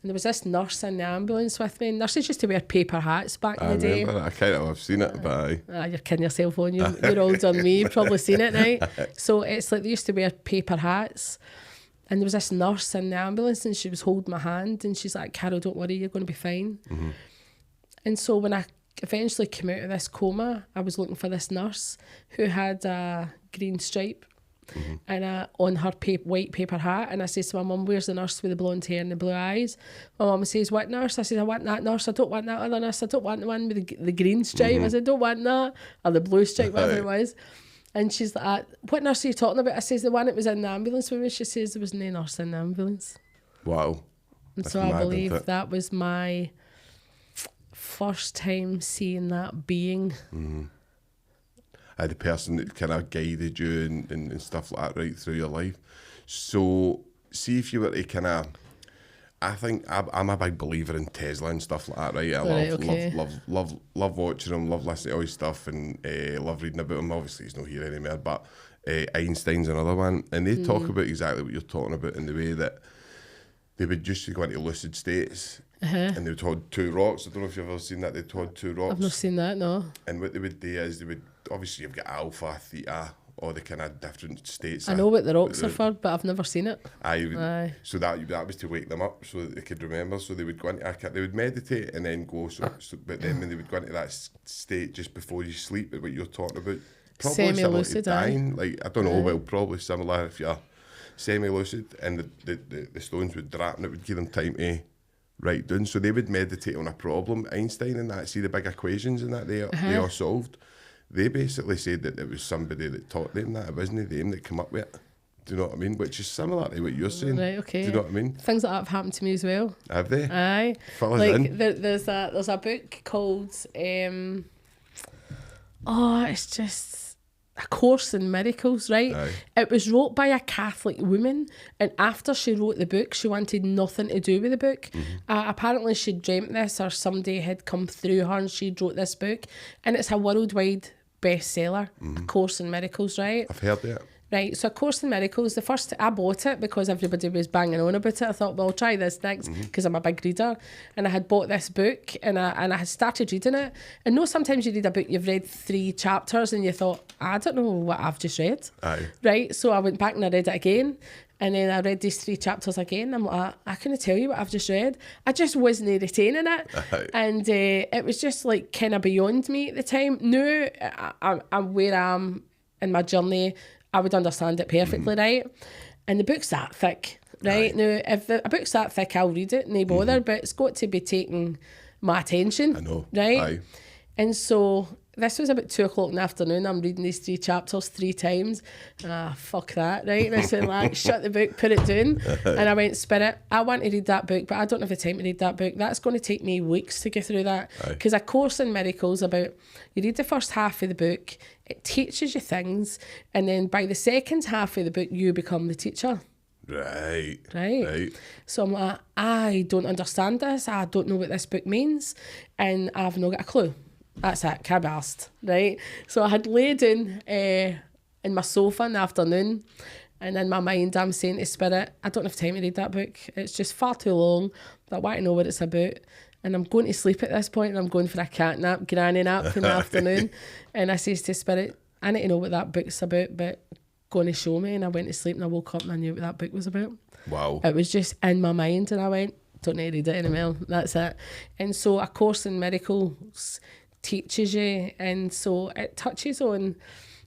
And there was this nurse in the ambulance with me. Nurses used to wear paper hats back in the day. I remember that. I've seen it, but aye. You're kidding yourself on you. You're older than me. You've probably seen it, right? So it's like they used to wear paper hats. And there was this nurse in the ambulance and she was holding my hand and she's like, Carol, don't worry, you're going to be fine. And so when I eventually came out of this coma, I was looking for this nurse who had a green stripe and on her white paper hat. And I said to my mum, where's the nurse with the blonde hair and the blue eyes? My mum says, what nurse? I said, I want that nurse. I don't want that other nurse. I don't want the one with the green stripe. I said, don't want that. Or the blue stripe, whatever it was. And she's like, what nurse are you talking about? I says, the one that was in the ambulance with me. She says, there was no nurse in the ambulance. Wow. And so I believe that was my first time seeing that being. the person that kind of guided you and stuff like that right through your life. So, see if you were to kind of, I think I'm a big believer in Tesla and stuff like that, right? I love watching him, love listening to all his stuff, and love reading about him. Obviously, he's not here anymore, but Einstein's another one, and they talk about exactly what you're talking about in the way that they would just go into lucid states, and they would hold two rocks. I don't know if you've ever seen that. They'd hold two rocks. I've not seen that, no. And what they would do is they would, obviously you've got alpha, theta, all the kind of different states. I know what the rocks are for, but I've never seen it. Aye. So that was to wake them up so that they could remember. So they would go into, they would meditate and then go. But then when they would go into that state just before you sleep, what you're talking about, probably semi-lucid, dying. Like, I don't know, well, probably similar if you're semi-lucid, and the stones would drop and it would give them time to write down. So they would meditate on a problem. Einstein and that, see the big equations and that, they are solved. They basically said that it was somebody that taught them that. It wasn't them that came up with it. Do you know what I mean? Which is similar to what you're saying. Right, okay. Do you know what I mean? Things like that have happened to me as well. Have they? Aye. Fill us like in. There's a book called it's just A Course in Miracles, right? Aye. It was wrote by a Catholic woman, and after she wrote the book, she wanted nothing to do with the book. Apparently she dreamt this, or somebody had come through her and she wrote this book, and it's a worldwide bestseller, A Course in Miracles, right? I've heard that. Right, so A Course in Miracles, I bought it because everybody was banging on about it. I thought, well, I'll try this next because I'm a big reader. And I had bought this book and I had started reading it. And no, sometimes you read a book, you've read 3 chapters and you thought, I don't know what I've just read. Aye. Right, so I went back and I read it again. And then I read these 3 chapters again. I'm like, I couldn't tell you what I've just read. I just wasn't retaining it. Aye. And it was just like kind of beyond me at the time. Now, I'm where I am in my journey. I would understand it perfectly, right? And the book's that thick, right? Aye. Now, if a book's that thick, I'll read it, no bother, but it's got to be taking my attention. I know. Right? Aye. And so this was about 2:00 in the afternoon. I'm reading these 3 chapters 3 times. Fuck that, right? And I said, like, shut the book, put it down. And I went, Spirit, I want to read that book, but I don't have the time to read that book. That's going to take me weeks to get through that. Because A Course in Miracles about, you read the first half of the book, it teaches you things, and then by the second half of the book, you become the teacher. Right. So I'm like, I don't understand this. I don't know what this book means, and I've not got a clue. That's it, can't be arsed, right? So I had laid down in my sofa in the afternoon, and in my mind I'm saying to Spirit, I don't have time to read that book. It's just far too long. I want to know what it's about. And I'm going to sleep at this point, and I'm going for a cat nap, granny nap in the afternoon. And I says to Spirit, I need to know what that book's about, but going to show me. And I went to sleep and I woke up and I knew what that book was about. Wow. It was just in my mind, and I went, don't need to read it anymore. That's it. And so A Course in Miracles teaches you, and so it touches on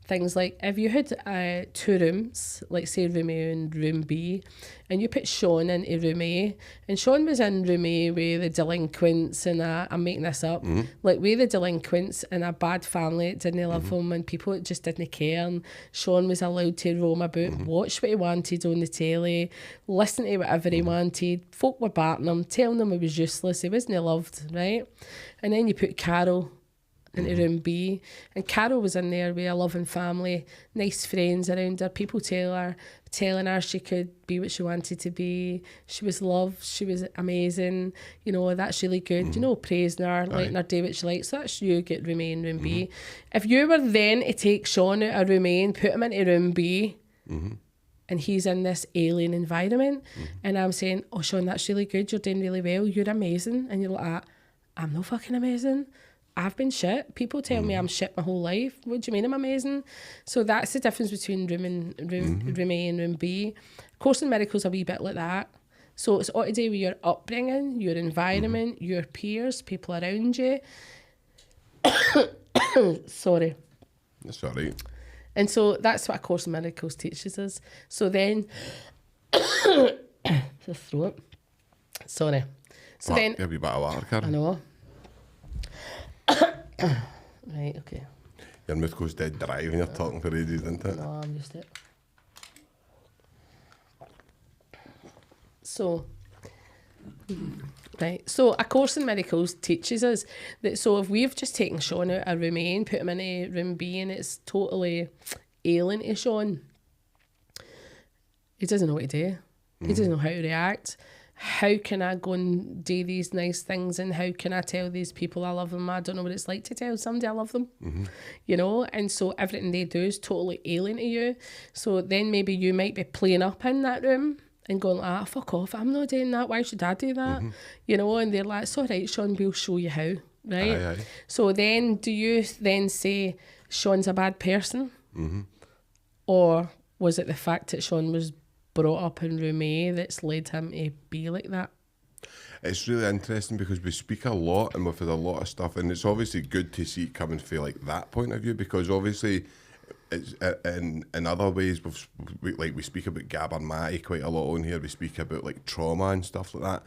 things like if you had 2 rooms, like say room A and room B, and you put Sean into room A, and Sean was in room A with the delinquents, and I'm making this up, like with the delinquents and a bad family that didn't love him and people that just didn't care, and Sean was allowed to roam about, watch what he wanted on the telly, listen to whatever he wanted, folk were batting him, telling him he was useless, he wasn't loved, right? And then you put Carol into room B, and Carol was in there with a loving family, nice friends around her, people telling her she could be what she wanted to be, she was loved, she was amazing, you know, that's really good, you know, praising her, letting her do what she likes. So that's you get room A and room B. If you were then to take Sean out of room A and put him into room B, and he's in this alien environment, and I'm saying, oh Sean, that's really good, you're doing really well, you're amazing, and you're like, I'm not fucking amazing, I've been shit. People tell me I'm shit my whole life. What do you mean I'm amazing? So that's the difference between room A and room B. Course in Miracles a wee bit like that. So it's all to do with your upbringing, your environment, your peers, people around you. Sorry. That's all right. And so that's what A Course in Miracles teaches us. So then, the throat. Sorry. So well, then, a wee bit of water, Karen. I know. Right, okay. Your mouth goes dead dry when you're talking for ages, isn't it? No, I'm used to it. So, Right, so A Course in Miracles teaches us that, so if we've just taken Sean out of room A and put him in room B and it's totally alien to Sean, he doesn't know what to do. He doesn't know how to react. How can I go and do these nice things, and how can I tell these people I love them? I don't know what it's like to tell somebody I love them, you know, and so everything they do is totally alien to you. So then maybe you might be playing up in that room and going, fuck off, I'm not doing that, why should I do that? You know, and they're like, it's all right, Sean, we'll show you how, right? Aye. So then do you then say Sean's a bad person? Or was it the fact that Sean was brought up in room A that's led him to be like that? It's really interesting because we speak a lot and we've had a lot of stuff, and it's obviously good to see it coming from like that point of view, because obviously it's in other ways we speak about Gabarmati quite a lot on here. We speak about like trauma and stuff like that,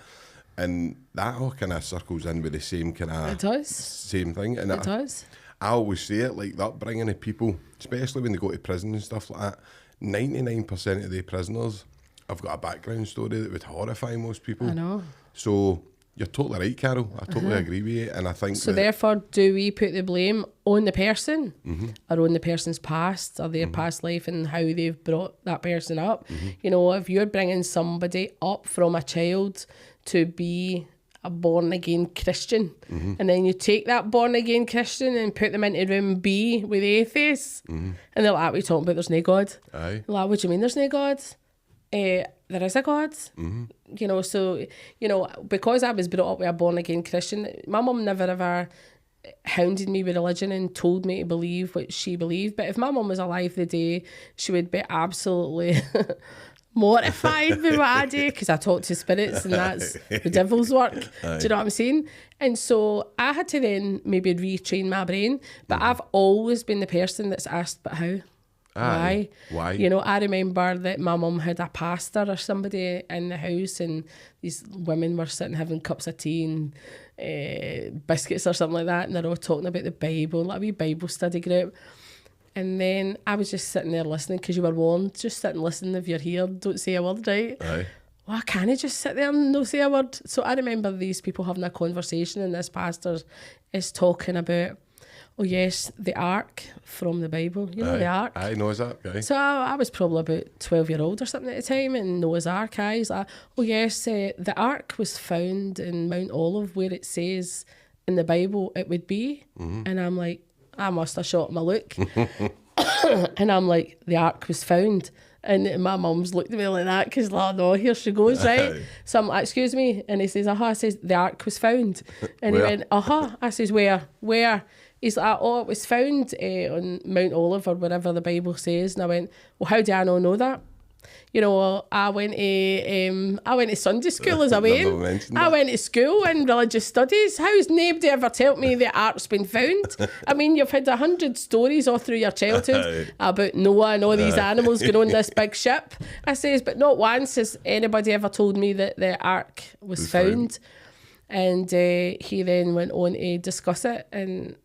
and that all kind of circles in with the same kind of same thing. And it does. I always say it, like the upbringing of people, especially when they go to prison and stuff like that, 99% of the prisoners have got a background story that would horrify most people. I know. So you're totally right, Carol. I totally agree with you. And I think so therefore, do we put the blame on the person or on the person's past or their past life and how they've brought that person up? You know, if you're bringing somebody up from a child to be a born-again Christian, and then you take that born-again Christian and put them into room B with atheists, and they're like, what are you talking about, there's no God? Aye. Like, what do you mean there's no God? There is a God. You know, so, you know, because I was brought up with a born-again Christian, my mum never ever hounded me with religion and told me to believe what she believed. But if my mum was alive the day, she would be absolutely mortified with what I do, because I talk to spirits and that's the devil's work. Do you know what I'm saying? And so I had to then maybe retrain my brain, but I've always been the person that's asked, but how? Why? You know, I remember that my mum had a pastor or somebody in the house, and these women were sitting having cups of tea and biscuits or something like that, and they're all talking about the Bible, like a wee Bible study group. And then I was just sitting there listening, because you were warned, just sit and listen. If you're here, don't say a word, right? Aye. Well, can't I just sit there and not say a word? So I remember these people having a conversation, and this pastor is talking about, oh yes, the ark from the Bible. You know, the ark. I know Noah's Ark, aye. So I was probably about 12-year-old or something at the time, and Noah's Ark, he's like, oh yes, the ark was found in Mount Olive, where it says in the Bible it would be. And I'm like, I must have shot my look. And I'm like, the ark was found. And my mum's looked at me like that, because like, no, here she goes, right? So I'm like, excuse me. And he says, I says, the ark was found. And he went, I says, where? He's like, oh, it was found on Mount Olive or wherever the Bible says. And I went, well, how do I know that? You know, I went to Sunday school as a Wayne. I went to school in religious studies. How's nobody ever told me the ark's been found? I mean, you've had 100 stories all through your childhood about Noah and all these animals going on this big ship. I says, but not once has anybody ever told me that the ark was found. And he then went on to discuss it, and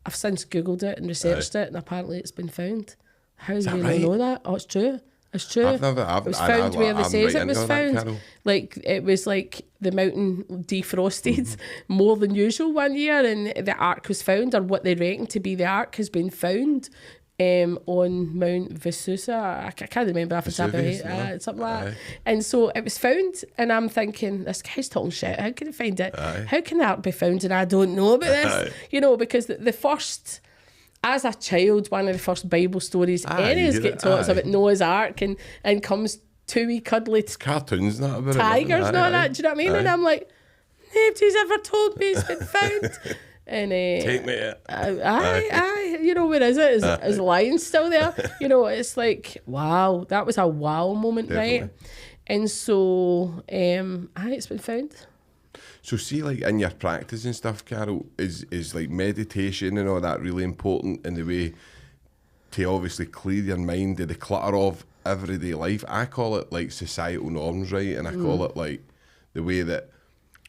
I've since Googled it and researched it, and apparently it's been found. How do you not know that? Oh, it's true. It's true. It was found where they says it was found. Like, it was like the mountain defrosted more than usual one year, and the ark was found, or what they reckon to be the ark has been found on Mount Vesusa. I can't remember off the top of my head, something like that. And so it was found, and I'm thinking, this guy's talking shit. How can I find it? How can the ark be found and I don't know about this? You know, because the first, as a child, one of the first Bible stories any of us get taught is about Noah's Ark, and comes two wee cuddly cartoons, not about tigers and all that. Do you know what I mean? And I'm like, nobody's ever told me it's been found. And take me it. Aye. You know, where is it? Is the lion still there? You know, it's like, wow, that was a wow moment, definitely. Right? And so, it's been found. So see, like, in your practice and stuff, Carol, is like meditation and all that really important in the way to obviously clear your mind of the clutter of everyday life? I call it like societal norms, right? And I call it like the way that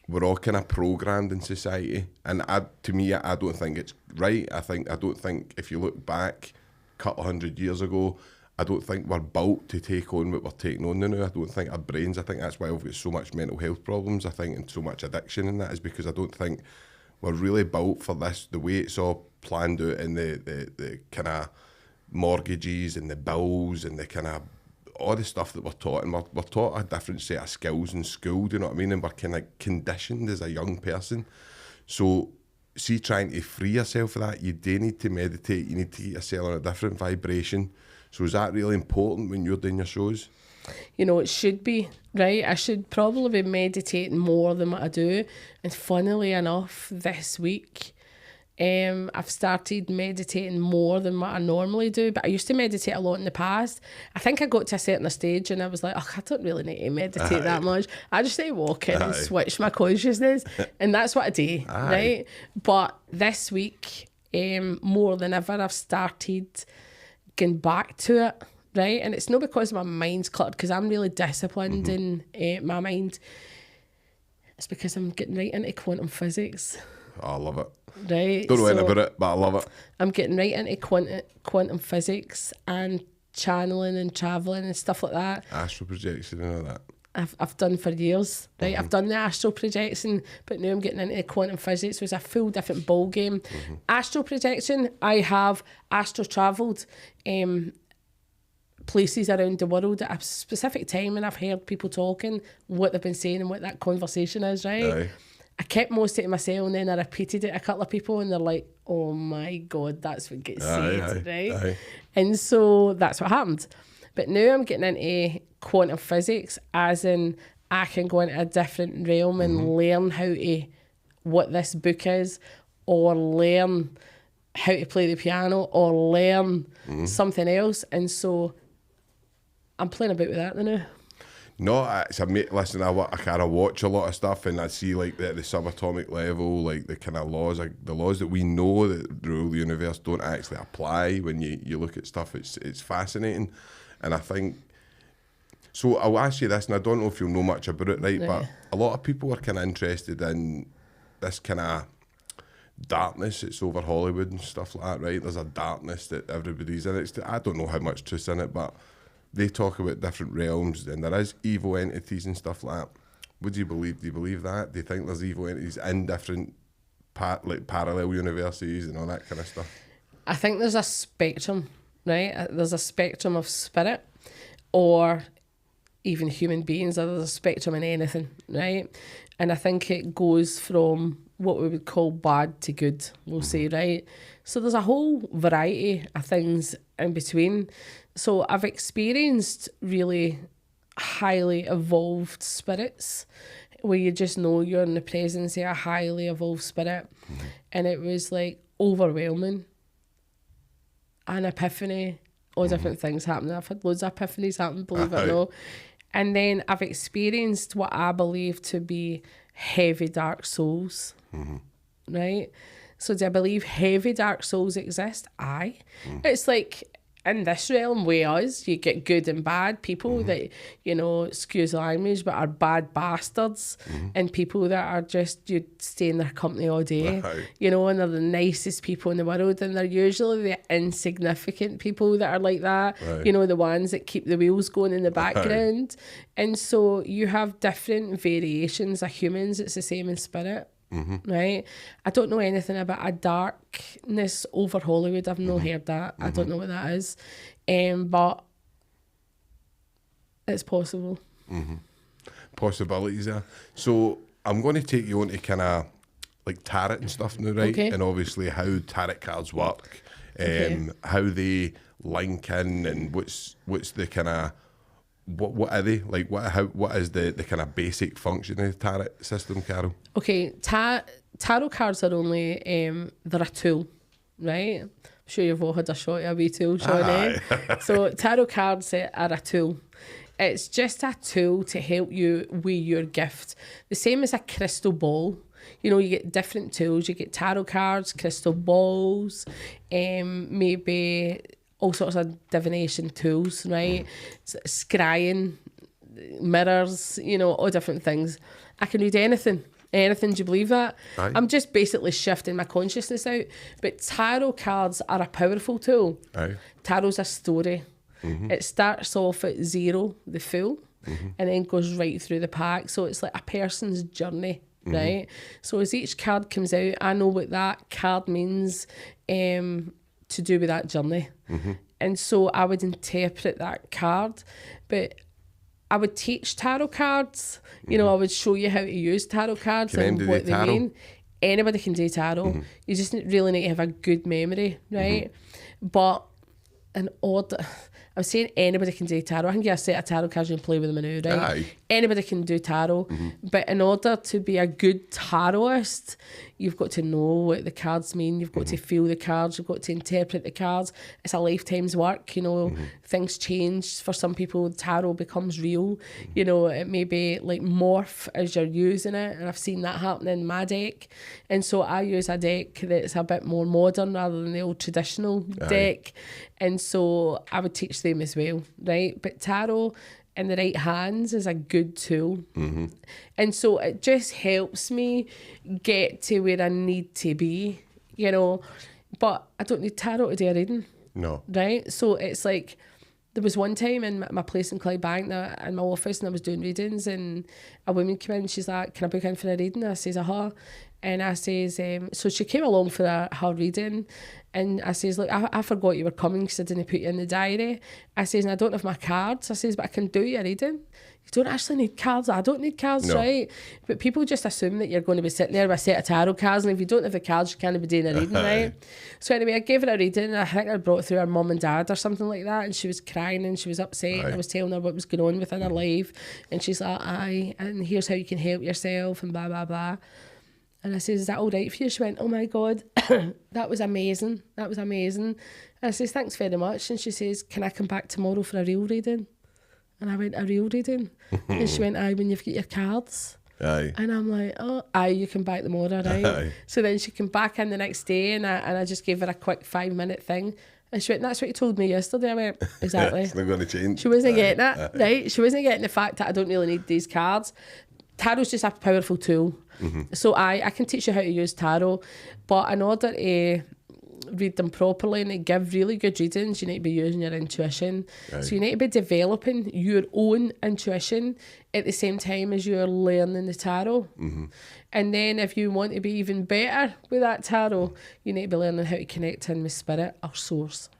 we're all kind of programmed in society. And to me, I don't think it's right. I don't think if you look back a couple 100 years ago, I don't think we're built to take on what we're taking on now. I don't think our brains, I think that's why we've got so much mental health problems, I think, and so much addiction in that, is because I don't think we're really built for this, the way it's all planned out, in the kind of mortgages and the bills and the kind of all the stuff that we're taught, and we're taught a different set of skills in school, do you know what I mean? And we're kind of conditioned as a young person. So, see, trying to free yourself of that, you do need to meditate, you need to get yourself on a different vibration. So is that really important when you're doing your shows? You know, it should be, right? I should probably be meditating more than what I do. And funnily enough, this week, I've started meditating more than what I normally do, but I used to meditate a lot in the past. I think I got to a certain stage and I was like, oh, I don't really need to meditate that much. I just need to walk in and switch my consciousness. And that's what I do, right? But this week, more than ever, I've started going back to it, right? And it's not because my mind's cluttered, because I'm really disciplined in my mind. It's because I'm getting right into quantum physics. Oh, I love it. Right. Don't know anything about it, but I love it. I'm getting right into quantum physics and channeling and travelling and stuff like that. Astral projection and all that. I've done for years, right? I've done the astral projection, but now I'm getting into quantum physics, which is a full different ball game. Astral projection, I have astral travelled places around the world at a specific time, and I've heard people talking, what they've been saying and what that conversation is, right? I kept most of it to myself, and then I repeated it to a couple of people, and they're like, oh my God, that's what gets said, right? And so that's what happened. But now I'm getting into quantum physics, as in I can go into a different realm and learn what this book is, or learn how to play the piano, or learn something else. And so I'm playing about with that now. No, it's listen, I kind of watch a lot of stuff, and I see like the subatomic level, like the kind of laws, like the laws that we know that rule the universe don't actually apply when you look at stuff. It's fascinating. And I think, so I'll ask you this, and I don't know if you'll know much about it, right? But a lot of people are kind of interested in this kind of darkness that's over Hollywood and stuff like that, right? There's a darkness that everybody's in. I don't know how much truth's in it, but they talk about different realms, and there is evil entities and stuff like that. What do you believe? Do you believe that? Do you think there's evil entities in different like parallel universes and all that kind of stuff? I think there's a spectrum, right? There's a spectrum of spirit, or even human beings, or there's a spectrum in anything, right? And I think it goes from what we would call bad to good, we'll say, right? So there's a whole variety of things in between. So I've experienced really highly evolved spirits, where you just know you're in the presence of a highly evolved spirit. And it was like overwhelming. An epiphany, all different things happening. I've had loads of epiphanies happen, believe it or not. And then I've experienced what I believe to be heavy dark souls, right? So do I believe heavy dark souls exist? Aye. It's like, in this realm with us, you get good and bad people that, you know, excuse the language, but are bad bastards, and people that are just, you'd stay in their company all day, you know, and they're the nicest people in the world, and they're usually the insignificant people that are like that, you know, the ones that keep the wheels going in the background. And so you have different variations of humans. It's the same in spirit. Right? I don't know anything about a darkness over Hollywood. I've not heard that. I don't know what that is. But it's possible. Possibilities there. So I'm going to take you on to kind of like tarot and stuff now, right? And obviously how tarot cards work, how they link in, and what's the kind of, what are they like? What is the kind of basic function of the tarot system, Carol? Okay, tarot cards are only they're a tool, right? I'm sure you've all had a shot of a wee tool, Sean. So tarot cards are a tool. It's just a tool to help you with your gift. The same as a crystal ball. You know, you get different tools. You get tarot cards, crystal balls, maybe all sorts of divination tools, right? Scrying, mirrors, you know, all different things. I can read anything. Anything, do you believe that? I'm just basically shifting my consciousness out. But tarot cards are a powerful tool. Tarot's a story. It starts off at 0, the full, and then goes right through the pack. So it's like a person's journey, right? So as each card comes out, I know what that card means to do with that journey. And so I would interpret that card, but I would teach tarot cards. You know, I would show you how to use tarot cards and what they mean. Anybody can do tarot. You just really need to have a good memory, right? But in order, I'm saying anybody can do tarot. I can get a set of tarot cards and play with them now, right? Aye. Anybody can do tarot. But in order to be a good tarotist, you've got to know what the cards mean. You've got to feel the cards. You've got to interpret the cards. It's a lifetime's work, you know. Things change. For some people, tarot becomes real. You know, it may be like morph as you're using it. And I've seen that happen in my deck. And so I use a deck that's a bit more modern rather than the old traditional deck. And so I would teach them as well, right? But tarot in the right hands is a good tool. And so it just helps me get to where I need to be, you know. But I don't need tarot to do a reading. No. Right? So it's like, there was one time in my place in Clydebank, in my office, and I was doing readings, and a woman came in and she's like, can I book in for a reading? I says, And I says, so she came along for her reading, and I says, look, I forgot you were coming because I didn't put you in the diary. I says, and I don't have my cards. I says, but I can do you a reading. You don't actually need cards. I don't need cards, no. Right? But people just assume that you're going to be sitting there with a set of tarot cards, and if you don't have the cards, you can't be doing a reading, right? So anyway, I gave her a reading. I think I brought through her mum and dad or something like that, and she was crying and she was upset. I was telling her what was going on within her life, and she's like, aye, and here's how you can help yourself, and blah, blah, blah. And I says, is that all right for you? She went, oh my God, that was amazing. That was amazing. And I says, thanks very much. And she says, can I come back tomorrow for a real reading? And I went, a real reading? And she went, aye, when you've got your cards. Aye. And I'm like, oh, aye, you can back them all, right? Aye. So then she came back in the next day, and I just gave her a quick 5-minute thing. And she went, that's what you told me yesterday. I went, exactly. It's not going to change. She wasn't getting it, right? She wasn't getting the fact that I don't really need these cards. Tarot's just a powerful tool. So I can teach you how to use tarot, but in order to read them properly and to give really good readings, you need to be using your intuition. Right. So you need to be developing your own intuition at the same time as you're learning the tarot. And then if you want to be even better with that tarot, you need to be learning how to connect in with spirit or source.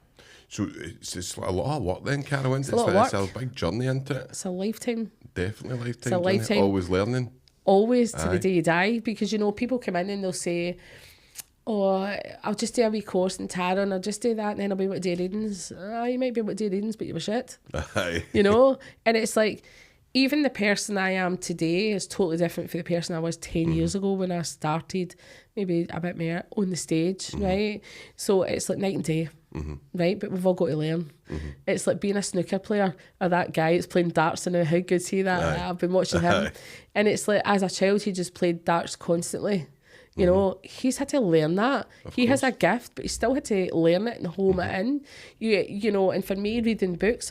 So it's a lot of work then, Carol, isn't it? It's a big journey into it. It's a lifetime. Definitely a lifetime. It's a lifetime. Always learning. Always to the day you die, because, you know, people come in and they'll say, oh, I'll just do a wee course in tarot and I'll just do that and then I'll be able to do readings. You might be able to do readings, but you were shit. You know? And it's like, even the person I am today is totally different from the person I was 10 years ago when I started, maybe a bit more on the stage, right? So it's like night and day, right? But we've all got to learn. It's like being a snooker player, or that guy that's playing darts, and how good's he that? I've been watching him. And it's like, as a child, he just played darts constantly. You know, he's had to learn that. He has a gift, but he still had to learn it and home it in. You know, and for me, reading books,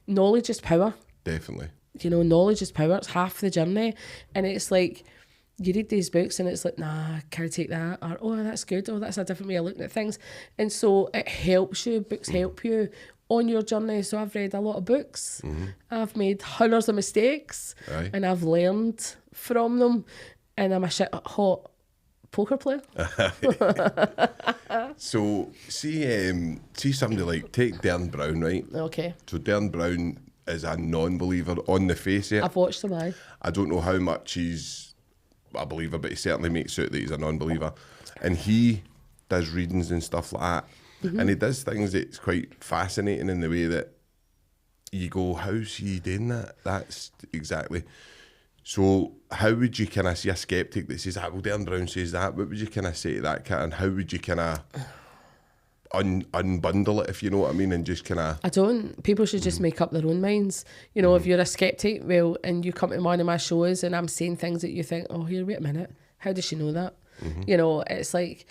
knowledge is power. Definitely. You know, knowledge is power. It's half the journey. And it's like, you read these books and it's like, nah, can I take that? Or, oh, that's good. Oh, that's a different way of looking at things. And so it helps you. Books help you on your journey. So I've read a lot of books. I've made hundreds of mistakes. And I've learned from them. And I'm a shit hot poker player. So see somebody like, take Darren Brown, right? Okay. So Darren Brown is a non-believer on the face of it. I've watched him, aye. I don't know how much he's a believer, but he certainly makes out that he's a non-believer. And he does readings and stuff like that. And he does things that's quite fascinating in the way that you go, how's he doing that? That's exactly. So how would you kind of see a skeptic that says, well, Darren Brown says that? What would you kind of say to that, Kat? And how would you kind of unbundle it, if you know what I mean, and just kind of... I don't. People should just make up their own minds. You know, if you're a skeptic, well, and you come to one of my shows and I'm saying things that you think, oh, here, wait a minute, how does she know that? You know, it's like,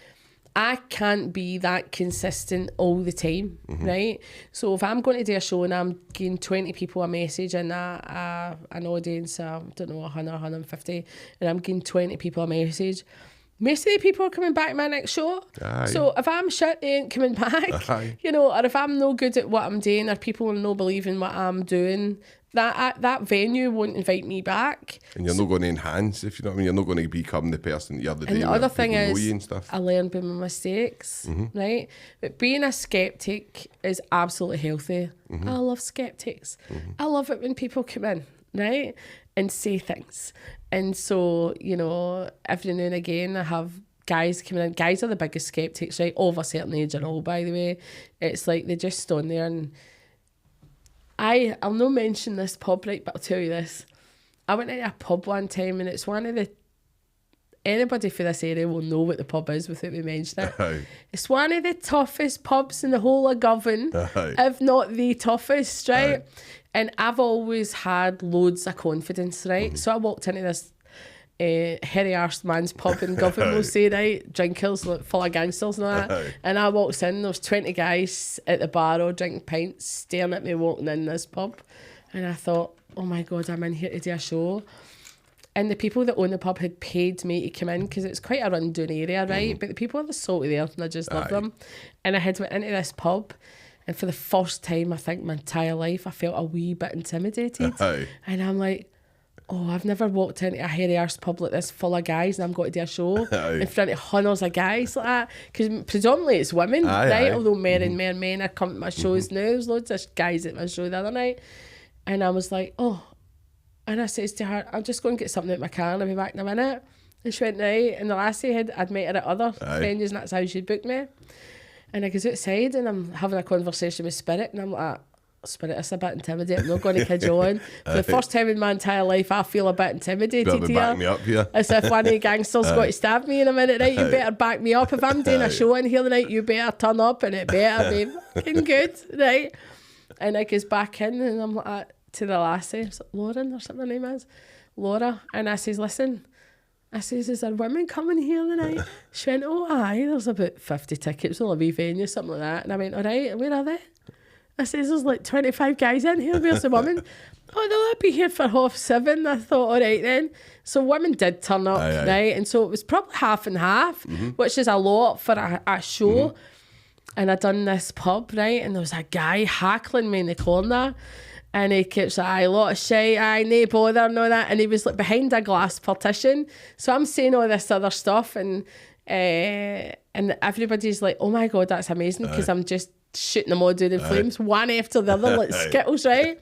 I can't be that consistent all the time, right? So if I'm going to do a show and I'm giving 20 people a message and an audience, I don't know, 100, 150, and I'm giving 20 people a message, most of the people are coming back to my next show. Aye. So if I'm shit, they ain't coming back. Aye. You know, or if I'm no good at what I'm doing, or people will no believe in what I'm doing, that venue won't invite me back. And you're not going to enhance, if you know what I mean. You're not going to become the person the other day. And the where other thing people know is, you and stuff. I learned by my mistakes, right? But being a skeptic is absolutely healthy. I love skeptics. I love it when people come in, right, and say things. And so, you know, every now and again, I have guys coming in. Guys are the biggest skeptics, right? Of a certain age and all, by the way. It's like they just stand there and... I'll not mention this pub, right, but I'll tell you this. I went into a pub one time, and it's one of the... Anybody for this area will know what the pub is without me mentioning it. Aye. It's one of the toughest pubs in the whole of Govan, Aye. if not the toughest, right? Aye. And I've always had loads of confidence, right? So I walked into this hairy arse man's pub in Govan, we'll say, right? Drinkers, like, full of gangsters and all that. Aye. And I walked in, there was 20 guys at the bar all drinking pints, staring at me walking in this pub. And I thought, oh my God, I'm in here to do a show. And the people that own the pub had paid me to come in because it's quite a run-down area, right? But the people are the salt of the earth and I just love Aye. them. And I had went into this pub, and for the first time, I think, my entire life, I felt a wee bit intimidated. Aye. And I'm like, oh, I've never walked into a hairy arse pub like this full of guys and I'm going to do a show Aye. in front of hundreds of guys like that. Because predominantly it's women, Aye, right? aye. Although more and more men are coming to my shows now. There's loads of guys at my show the other night. And I was like, oh. And I says to her, I'm just going to get something out my car and I'll be back in a minute. And she went, right. And the lassie I'd met her at other venues and that's how she'd booked me. And I goes outside and I'm having a conversation with Spirit and I'm like, Spirit, it's a bit intimidating. I'm not going to kid you on. For the first time in my entire life, I feel a bit intimidated Better be backing me here. up here. As if one of the gangsters got to stab me in a minute, right? You better back me up. If I'm doing a show in here tonight, you better turn up and it better be fucking good, right? And I goes back in and I'm like, to the lassie, is it Lauren or something her name is? Laura. And I says, listen, I says, is there women coming here tonight? She went, oh aye, there's about 50 tickets, on a wee venue, something like that. And I went, all right, where are they? I says, there's like 25 guys in here, where's the women? Oh, they'll all be here for 7:30. I thought, all right then. So women did turn up, Aye, aye. right? And so it was probably half and half, which is a lot for a show. And I done this pub, right? And there was a guy hackling me in the corner. And he keeps like, aye, a lot of shit, aye, no bother, and all that. And he was like behind a glass partition. So I'm saying all this other stuff, and everybody's like, oh my God, that's amazing, because I'm just shooting them all down in flames, one after the other, like Skittles, right?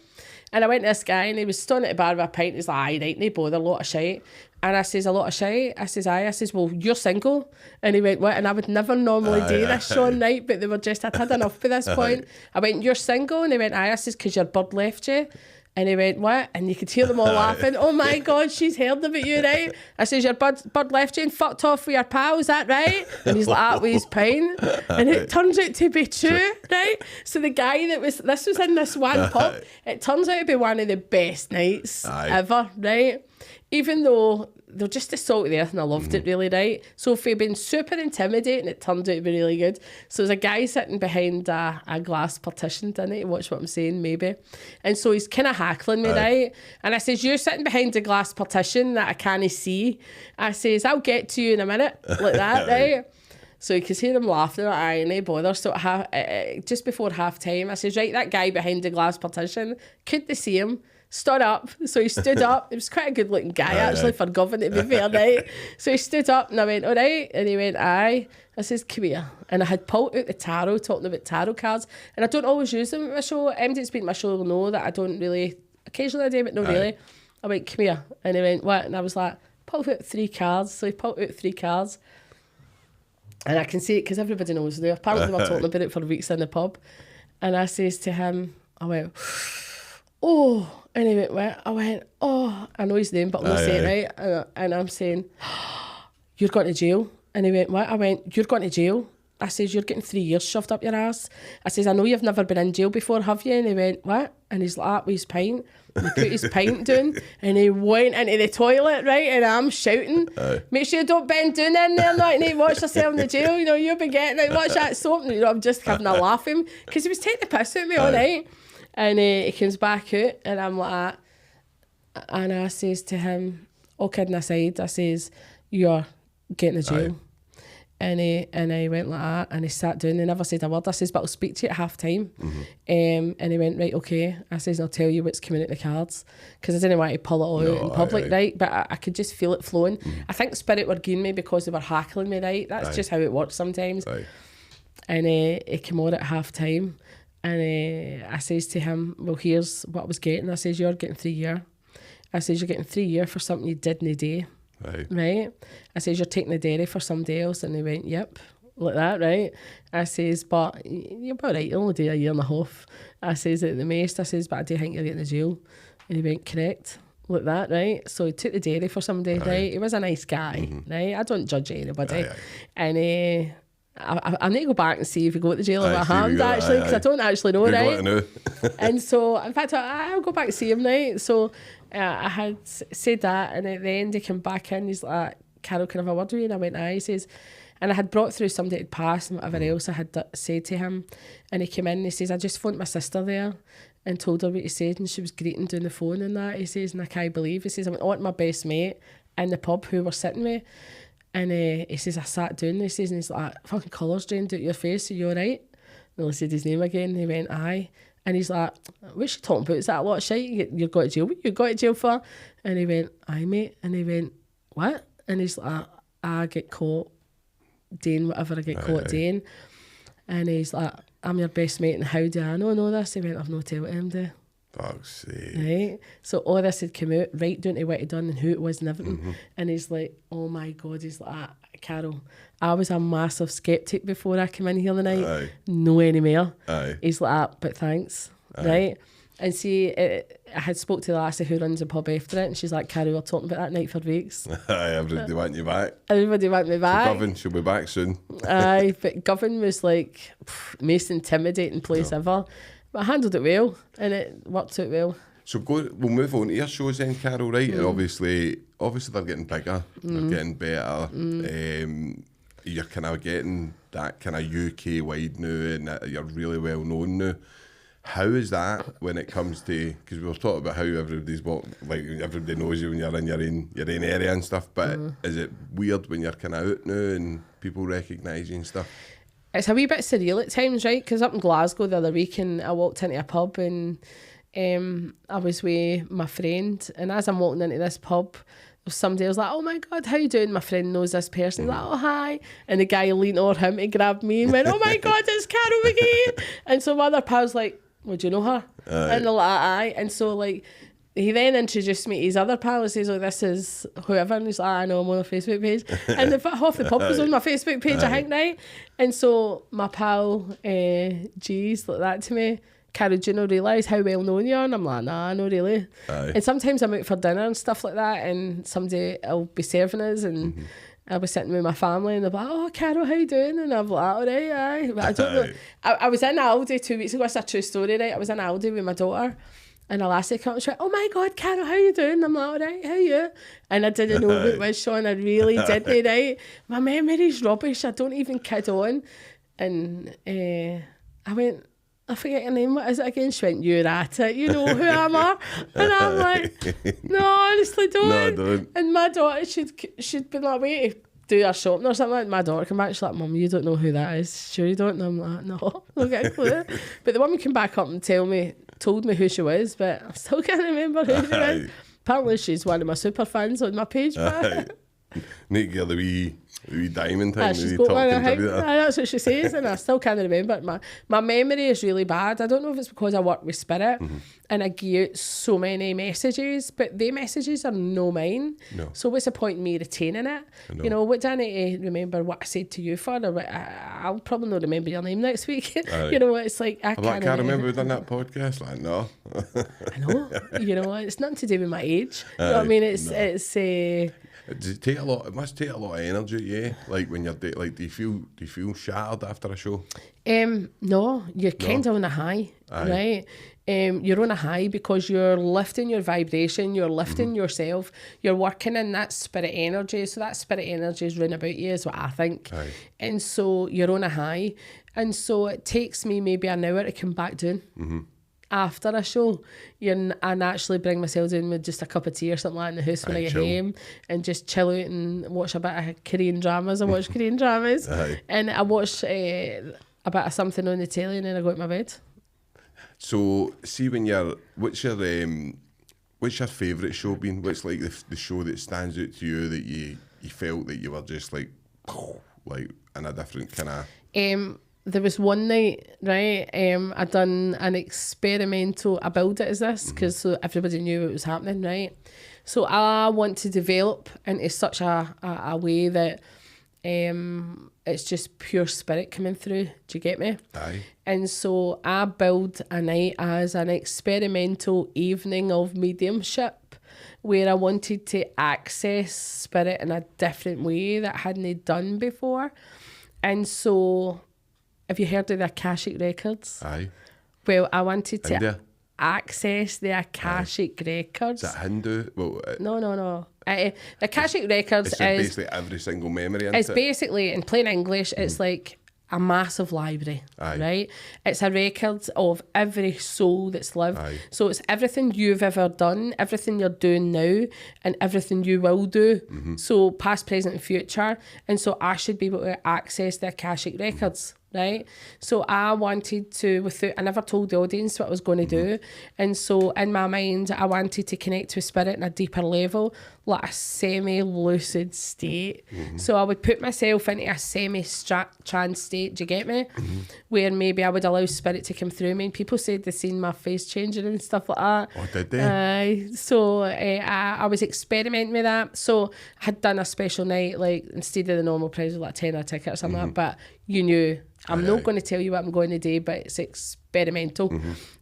And I went to this guy and he was standing at the bar with a pint. He's like, aye, right, no bother, a lot of shite. And I says, a lot of shite? I says, aye. I says, well, you're single. And he went, what? And I would never normally do this, Sean, right? But they were just, I'd had enough by this point. I went, you're single? And he went, aye. I says, because your bird left you. And he went, what? And you could hear them all laughing. Oh my God, she's heard about you, right? I says, your bird left you and fucked off with your pal, is that right? And he's like, that with his pint. And it turns out to be true, right? So the guy this was in this one pub, it turns out to be one of the best nights ever, right? Even though they're just the salt of the earth and I loved it really, right? So if we'd been super intimidating, it turned out to be really good. So there's a guy sitting behind a glass partition, didn't he? Watch what I'm saying, maybe. And so he's kind of hackling me, right? And I says, you're sitting behind a glass partition that I can't see. I says, I'll get to you in a minute, like that, right? So you could hear him laughing, aye, no bother. So just before half time, I says, right, that guy behind the glass partition, could they see him? Stood up, so he stood up. He was quite a good looking guy actually for Govan, to be fair, right? So he stood up and I went, all right, and he went, aye. I says, come here. And I had pulled out the tarot, talking about tarot cards, and I don't always use them at my show. Anybody that's been to my show will know that I don't really, occasionally I do, but not really. I went, come here. And he went, what? And I was like, pulled out 3 cards. So he pulled out 3 cards. And I can see it because everybody knows now. Apparently they were talking about it for weeks in the pub. And I says to him, I went, oh. And he went, what? I went, oh, I know his name, but I'm not saying it right. And I'm saying, you're going to jail. And he went, what? I went, you're going to jail. I says, you're getting 3 years shoved up your ass. I says, I know you've never been in jail before, have you? And he went, what? And he's like, with his pint. And he put his pint down and he went into the toilet, right? And I'm shouting, make sure you don't bend down in there, not and watch yourself in the jail. You know, you'll be getting it. Watch that soap. And, you know, I'm just having a laugh at him because he was taking the piss out of me all night. And he comes back out and I'm like, and I says to him, all kidding aside, I says, you're get in the jail. Aye. And I went like that, and he sat down and never said a word. I says, but I'll speak to you at half time. And he went, right, okay. I says, I'll tell you what's coming out the cards, because I didn't want to pull it all out in public, right? But I could just feel it flowing. I think spirit were giving me because they were hackling me, right? That's just how it works sometimes. And he came on at half time, and I says to him, well, here's what I was getting. I says, you're getting 3 years. I says, you're getting 3 years for something you did in a day. Right. I says, you're taking the dairy for somebody else. And he went, yep, like that, right? I says, but you're about right, you'll only do a year and a half. I says, at the most, I says, but I do think you're getting the jail. And he went, correct, like that, right? So he took the dairy for somebody, right? He was a nice guy, right? I don't judge anybody. And I need to go back and see if he got to jail or what happened, actually, because I don't actually know, right? And so, in fact, I'll go back and see him, right? So I had said that, and at the end he came back in, he's like, Carol, can I have a word with you? And I went, aye. He says, and I had brought through somebody to pass and whatever else I had said to him, and he came in and he says, I just phoned my sister there and told her what he said, and she was greeting down the phone and that. He says, and I can't believe, he says, I went on to my best mate in the pub who were sitting with, and he says, I sat down, he says, and he's like, fucking colours drained out your face, are you alright? And I said his name again, and he went, aye. And he's like, what's she talking about? Is that a lot of shit you got to jail? What you got to jail for? And he went, aye, mate. And he went, what? And he's like, I get caught doing whatever I get caught doing. And he's like, I'm your best mate, and how do I know this? He went, I've no told him, do. Fuck's sake. Right? So all this had come out, right down to what he'd done and who it was and everything. And he's like, oh my God, he's like, Carol, I was a massive sceptic before I came in here the night. No anymore. He's like, but thanks. Right? And see, I had spoke to the lassie who runs the pub after it, and she's like, Carrie, we're talking about that night for weeks. Everybody want you back. Everybody want me back. So Govan, she'll be back soon. But Govan was like most intimidating place ever. But I handled it well, and it worked out well. So we'll move on to your shows then, Carol, right? And obviously they're getting bigger, they're getting better. You're kind of getting that kind of UK wide now, and you're really well known now. How is that when it comes to, because we were talking about how everybody knows you when you're in your own area and stuff, but is it weird when you're kind of out now and people recognise you and stuff? It's a wee bit surreal at times, right? Because up in Glasgow the other week, and I walked into a pub, and I was with my friend, and as I'm walking into this pub, somebody was like, oh my God, how you doing? My friend knows this person. He's like, oh, hi. And the guy leaned over him to grab me and went, oh my God, it's Carol McGee. And so my other pal's like, well, do you know her? And they're like, aye. And so like, he then introduced me to his other pal and says, oh, this is whoever. And he's like, I know, I'm on a Facebook page. And half the pub was on my Facebook page, I think, right? And so my pal, G's like that to me, Carol, do you not realise how well known you are? And I'm like, nah, not really. And sometimes I'm out for dinner and stuff like that, and somebody will be serving us, and I'll be sitting with my family, and they'll be like, oh, Carol, how you doing? And I'm like, all right, aye. But I don't know. I was in Aldi 2 weeks ago. It's a true story, right? I was in Aldi with my daughter, and a lassie came up and she went, oh my God, Carol, how you doing? And I'm like, all right, how are you? And I didn't know what it was, Sean. I really didn't, right? My memory's rubbish. I don't even kid on. And I went, I forget your name, what is it again? She went, you're at it, you know who I am. And I'm like, no, honestly, don't. No, I don't. And my daughter, she'd been like, wait to do her shopping or something. And my daughter came back, she's like, Mum, you don't know who that is. Sure you don't? And I'm like, no, I don't get a clue. But the woman came back up and told me who she was, but I still can't remember who she was. Apparently she's one of my super fans on my page. Need to get the wee diamond thing. She's got one, that's what she says, and I still can't remember. My memory is really bad. I don't know if it's because I work with spirit and I give out so many messages, but the messages are no mine. No. So what's the point in me retaining it? You know, what do I need to remember what I said to you for? Or I'll probably not remember your name next week. You know, it's like I can't remember we done that podcast. Like, no. I know. You know, it's nothing to do with my age. You know what I mean? It's Does it take a lot? It must take a lot of energy, yeah. Like when you're like, do you feel shattered after a show? No, you're kind of on a high, right? You're on a high because you're lifting your vibration, you're lifting yourself, you're working in that spirit energy. So that spirit energy is round about you, is what I think. And so you're on a high, and so it takes me maybe an hour to come back down. after a show, I naturally bring myself in with just a cup of tea or something like that in the house when I get home, and just chill out and watch a bit of Korean dramas. I watch Korean dramas, and I watch a bit of something on the telly, and then I go to my bed. So, see, what's your favourite show been? What's like the show that stands out to you that you felt that you were just like in a different kind of... There was one night, right, I done an experimental, I billed it as this, because so everybody knew what was happening, right? So I want to develop into such a way that it's just pure spirit coming through. Do you get me? Aye. And so I billed a night as an experimental evening of mediumship, where I wanted to access spirit in a different way that I hadn't done before. And so... Have you heard of the Akashic Records? Aye. Well, I wanted to India? Access the Akashic Records. Is that Hindu? Well, No. The Akashic Records is basically every single memory. It's basically, in plain English, it's like a massive library, right? It's a record of every soul that's lived. So it's everything you've ever done, everything you're doing now, and everything you will do. So past, present, and future. And so I should be able to access the Akashic Records. Right, so I wanted to, I never told the audience what I was going to do, and so in my mind I wanted to connect with spirit in a deeper level, like a semi-lucid state. So I would put myself into a semi-trance state, do you get me? Where maybe I would allow spirit to come through me, and people said they seen my face changing and stuff like that. Oh, did they? So I was experimenting with that. So I had done a special night, like instead of the normal price of like $10 a ticket or something like that, but you knew I'm not going to tell you what I'm going to do, but it's experimental.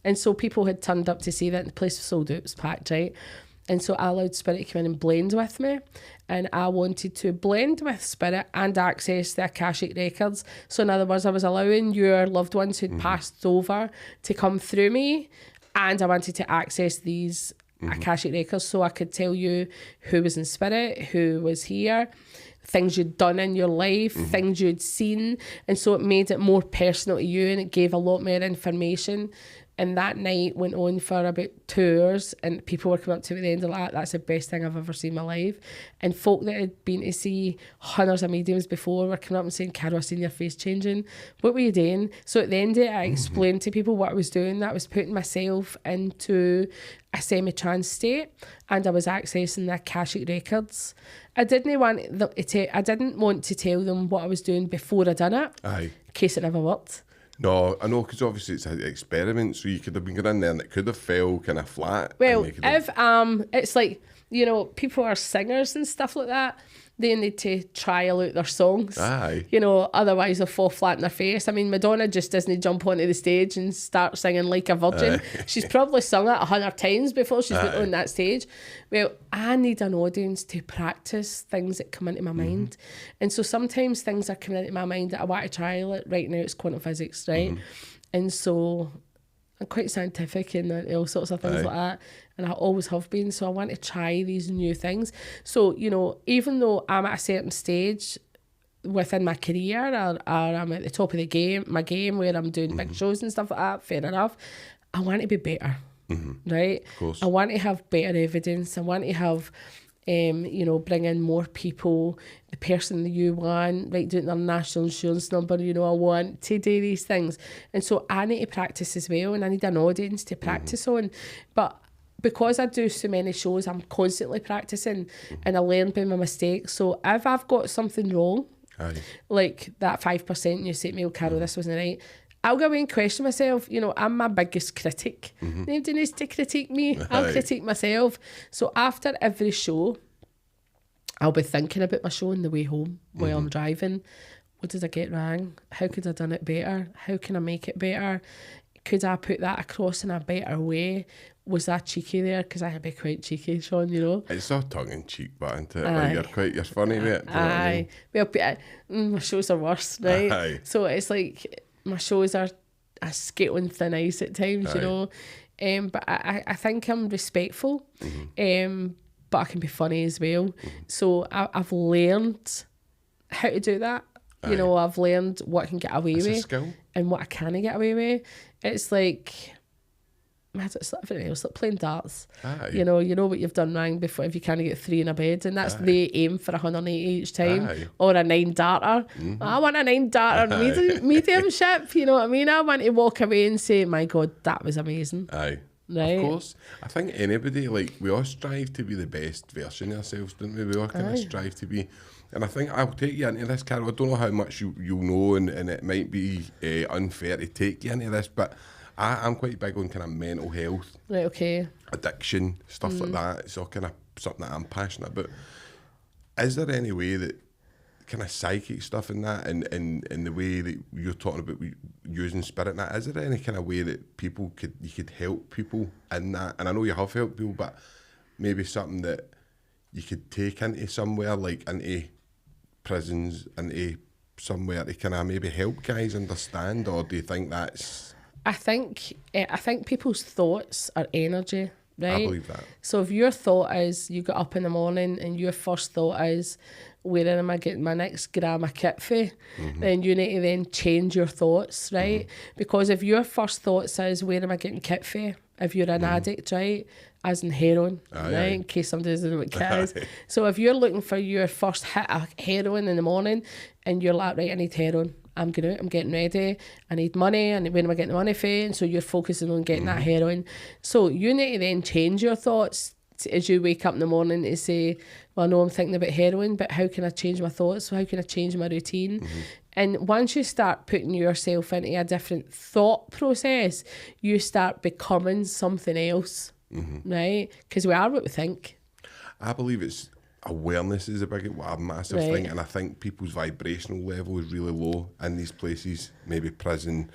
And so people had turned up to see that, and the place was sold out, it was packed, right? And so I allowed spirit to come in and blend with me, and I wanted to blend with spirit and access the Akashic Records. So in other words, I was allowing your loved ones who'd passed over to come through me, and I wanted to access these Akashic Records so I could tell you who was in spirit, who was here, things you'd done in your life, things you'd seen. And so it made it more personal to you, and it gave a lot more information. And that night went on for about 2 hours, and people were coming up to me at the end of that. That's the best thing I've ever seen in my life. And folk that had been to see hundreds of mediums before were coming up and saying, Carol, I've seen your face changing. What were you doing? So at the end of it, I explained to people what I was doing, that I was putting myself into a semi-trance state, and I was accessing the Akashic Records. I didn't want to tell them what I was doing before I done it, in case it never worked. No, I know, because obviously it's an experiment, so you could have been going in there and it could have fell kind of flat. Well, if it's like, you know, people are singers and stuff like that, they need to trial out their songs. You know, otherwise they'll fall flat in their face. I mean, Madonna just doesn't jump onto the stage and start singing like a virgin. She's probably sung it 100 times before she's been on that stage. Well, I need an audience to practice things that come into my mind. And so sometimes things are coming into my mind that I want to trial it. Right now it's quantum physics, right? And so I'm quite scientific and all sorts of things like that, and I always have been, so I want to try these new things. So, you know, even though I'm at a certain stage within my career, or I'm at the top of the game, where I'm doing big shows and stuff like that, fair enough, I want to be better, right? Of course. I want to have better evidence. I want to have you know, bring in more people, the person that you want, like doing their national insurance number, you know, I want to do these things. And so I need to practice as well, and I need an audience to practice on. But because I do so many shows, I'm constantly practicing, and I learn by my mistakes. So if I've got something wrong, like that 5%, you say to me, oh, Carol, this wasn't right, I'll go away and question myself. You know, I'm my biggest critic. Nobody needs to critique me. I'll critique myself. So after every show, I'll be thinking about my show on the way home while I'm driving. What did I get wrong? How could I have done it better? How can I make it better? Could I put that across in a better way? Was that cheeky there? Because I can be quite cheeky, Sean, you know. It's all tongue-in-cheek, but isn't it? Like you're funny with it. Do you know what I mean? Well, my shows are worse, right? So it's like, my shows are a skate on thin ice at times, you know. But I think I'm respectful, but I can be funny as well. So I've learned how to do that. You know, I've learned what I can get away with a skill. And what I can't get away with. It's like, It's like everything else, like playing darts. Aye. You know what you've done wrong before if you can't get 3 in a bed, and that's they aim for 180 each time. Aye. Or a 9 darter. I want a 9 darter mediumship. You know what I mean? I want to walk away and say, my God, that was amazing. Aye. Right. Of course. I think anybody, like, we all strive to be the best version of ourselves, don't we? We all kind of strive to be. And I think I'll take you into this, Carol. I don't know how much you'll know, and it might be unfair to take you into this, but I'm quite big on kind of mental health. Right, okay. Addiction, stuff like that. It's all kind of something that I'm passionate about. Is there any way that kind of psychic stuff in that, and the way that you're talking about using spirit in that, is there any kind of way that you could help people in that? And I know you have helped people, but maybe something that you could take into somewhere, like into prisons, into somewhere to kind of maybe help guys understand, or do you think that's... I think people's thoughts are energy, right? I believe that. So if your thought is you get up in the morning and your first thought is, where am I getting my next gram of kit for? Then you need to then change your thoughts, right? Because if your first thought says, where am I getting kit for? If you're an addict, right? As in heroin, right? In case somebody doesn't know what kit is. So if you're looking for your first hit of heroin in the morning and you're like, right, I need heroin. I'm going out, I'm getting ready, I need money, and when am I getting the money for? And so you're focusing on getting that heroin. So you need to then change your thoughts as you wake up in the morning to say, well, I know I'm thinking about heroin, but how can I change my thoughts? How can I change my routine? And once you start putting yourself into a different thought process, you start becoming something else, right? Because we are what we think. I believe it's awareness is a massive thing, and I think people's vibrational level is really low in these places, maybe prison,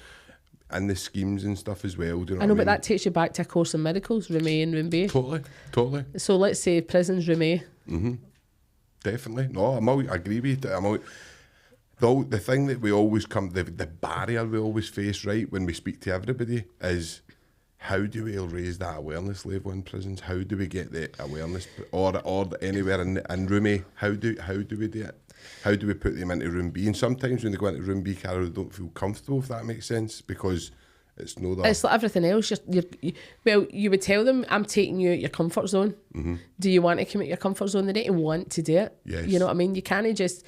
and the schemes and stuff as well. Do you know I know, what I mean? but that takes you back to A Course in Miracles, Room A and Room B. Totally. So let's say prison's Room A. Definitely. No, I agree with you. The thing that we always the barrier we always face, right, when we speak to everybody is, how do we raise that awareness level in prisons? How do we get the awareness, or anywhere in Room A? How do we do it? How do we put them into Room B? And sometimes when they go into Room B, Carol, they don't feel comfortable, if that makes sense, because it's no that. It's like everything else. You would tell them, I'm taking you out your comfort zone. Do you want to come out your comfort zone? They need to want to do it. Yes. You know what I mean? You can't just,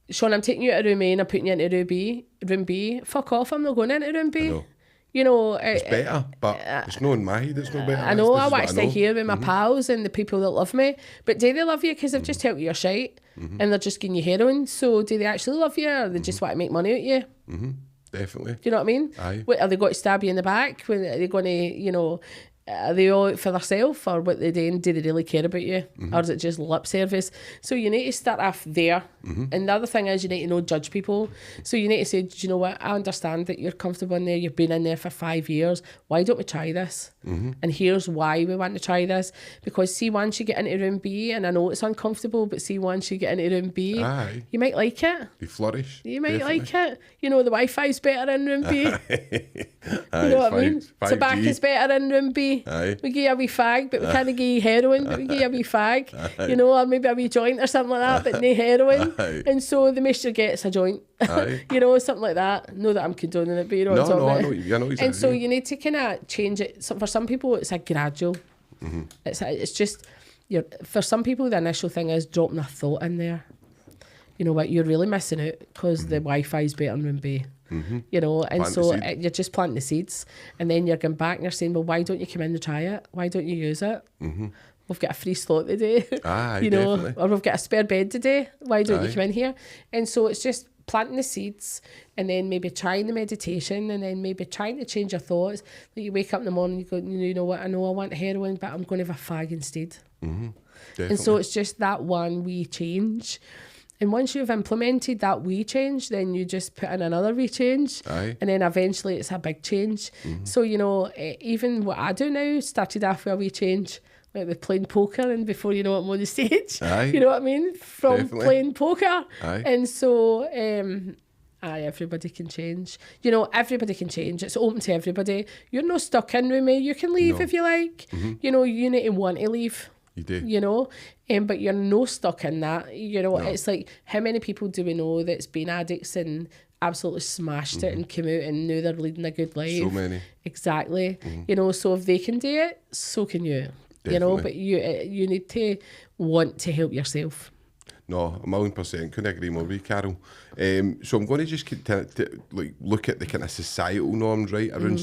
Sean, I'm taking you out of Room A and I'm putting you into Room B. Fuck off, I'm not going into Room B. I know. You know, it's better, but it's not in my head, it's no better. I know, I want to stay here with my pals and the people that love me, but do they love you because they've just helped you your shite and they're just giving you heroin? So do they actually love you, or they just want to make money out of you? Definitely. Do you know what I mean? Aye. What, are they going to stab you in the back? Are they going to, are they all out for themselves, or what they're doing? Do they really care about you? Or is it just lip service? So you need to start off there. And the other thing is, you need to not judge people. So you need to say, do you know what? I understand that you're comfortable in there. You've been in there for 5 years. Why don't we try this? And here's why we want to try this. Because see, once you get into Room B, and I know it's uncomfortable, but see, once you get into Room B, you might like it. They flourish. You might like it. You know, the Wi-Fi's better in Room B. You know what I mean? 5G. Tobacco's better in Room B. Aye. We give you a wee fag, but we can't give you heroin, but we give you a wee fag. Aye. You know, or maybe a wee joint or something like that, but no heroin. Aye. And so the mixture gets a joint. You know, something like that. Not that I'm condoning it, but you know what I'm talking about. I know exactly. And so you need to kind of change it. So for some people, it's a gradual. It's just, for some people, the initial thing is dropping a thought in there. You know what, you're really missing out because the Wi-Fi's better in Room B. You know, and Plant so the you're just planting the seeds, and then you're going back and you're saying, well, why don't you come in and try it? Why don't you use it? We've got a free slot today. You know, definitely. or we've got a spare bed today. Why don't you come in here? And so it's just planting the seeds, and then maybe trying the meditation, and then maybe trying to change your thoughts. Like you wake up in the morning, you go, you know what, I know I want heroin, but I'm going to have a fag instead. And so it's just that one wee change. And once you've implemented that wee change, then you just put in another wee change. And then eventually it's a big change. So, you know, even what I do now started off with a wee change, like with playing poker, and before you know it, I'm on the stage. You know what I mean? From playing poker. And so, everybody can change. You know, everybody can change. It's open to everybody. You're not stuck in Room A. You can leave if you like. You know, you need to want to leave. You do. You know, but you're no stuck in that. You know, it's like, how many people do we know that's been addicts in absolutely smashed it and come out and now they're leading a good life. So many. Exactly. You know, so if they can do it, so can you. Definitely. You know, but you need to want to help yourself. No, 1,000,000% couldn't agree more with you, Carol. So I'm going to just like look at the kind of societal norms, right, around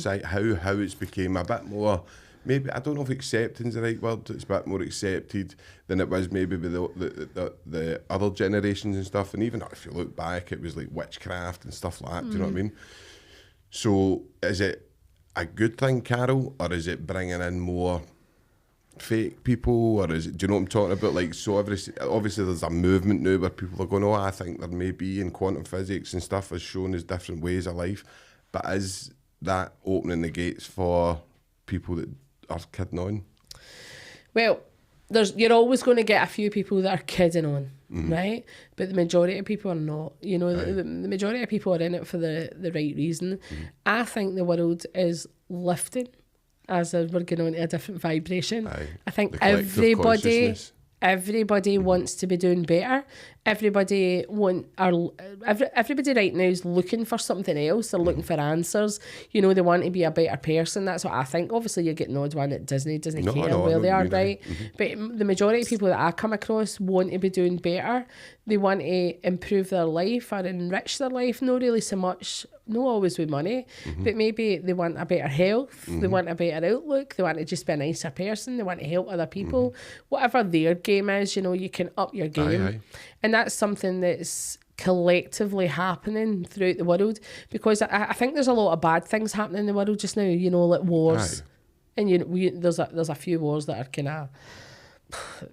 how it's became a bit more, maybe, I don't know if acceptance is the right word, it's a bit more accepted than it was maybe with the other generations and stuff. And even if you look back, it was like witchcraft and stuff like that, do you know what I mean? So is it a good thing, Carol, or is it bringing in more fake people, or is it, do you know what I'm talking about? Like, so obviously there's a movement now where people are going, oh, I think there may be in quantum physics and stuff as shown as different ways of life, but is that opening the gates for people that are kidding on? Well, you're always going to get a few people that are kidding on, right? But the majority of people are not. You know, the majority of people are in it for the right reason. I think the world is lifting as we're going on to a different vibration. I think everybody wants to be doing better. Everybody right now is looking for something else. They're looking for answers. You know, they want to be a better person. That's what I think. Obviously, you get an odd one at Disney doesn't care where they are, right? But the majority of people that I come across want to be doing better. They want to improve their life or enrich their life. Not really so much, not always with money, but maybe they want a better health. They want a better outlook. They want to just be a nicer person. They want to help other people. Whatever their game is, you know, you can up your game. And that's something that's collectively happening throughout the world, because I think there's a lot of bad things happening in the world just now, you know, like wars. And you know, there's a few wars that are kind of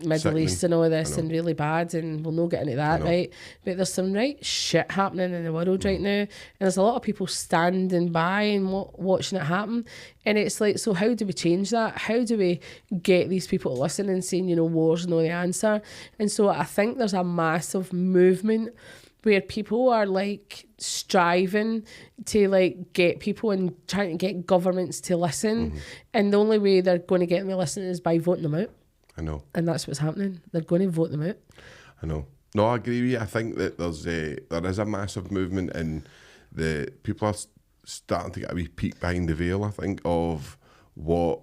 Middle East and all this and really bad, and we'll not get into that, right? But there's some right shit happening in the world right now, and there's a lot of people standing by and watching it happen. And it's like, so how do we change that? How do we get these people to listen and saying, you know, war's not the answer? And so I think there's a massive movement where people are like striving to like get people and trying to get governments to listen, and the only way they're going to get them to listen is by voting them out. I know. And that's what's happening. They're going to vote them out. I know. No, I agree with you. I think that there is a massive movement, and the people are starting to get a wee peek behind the veil, I think, of what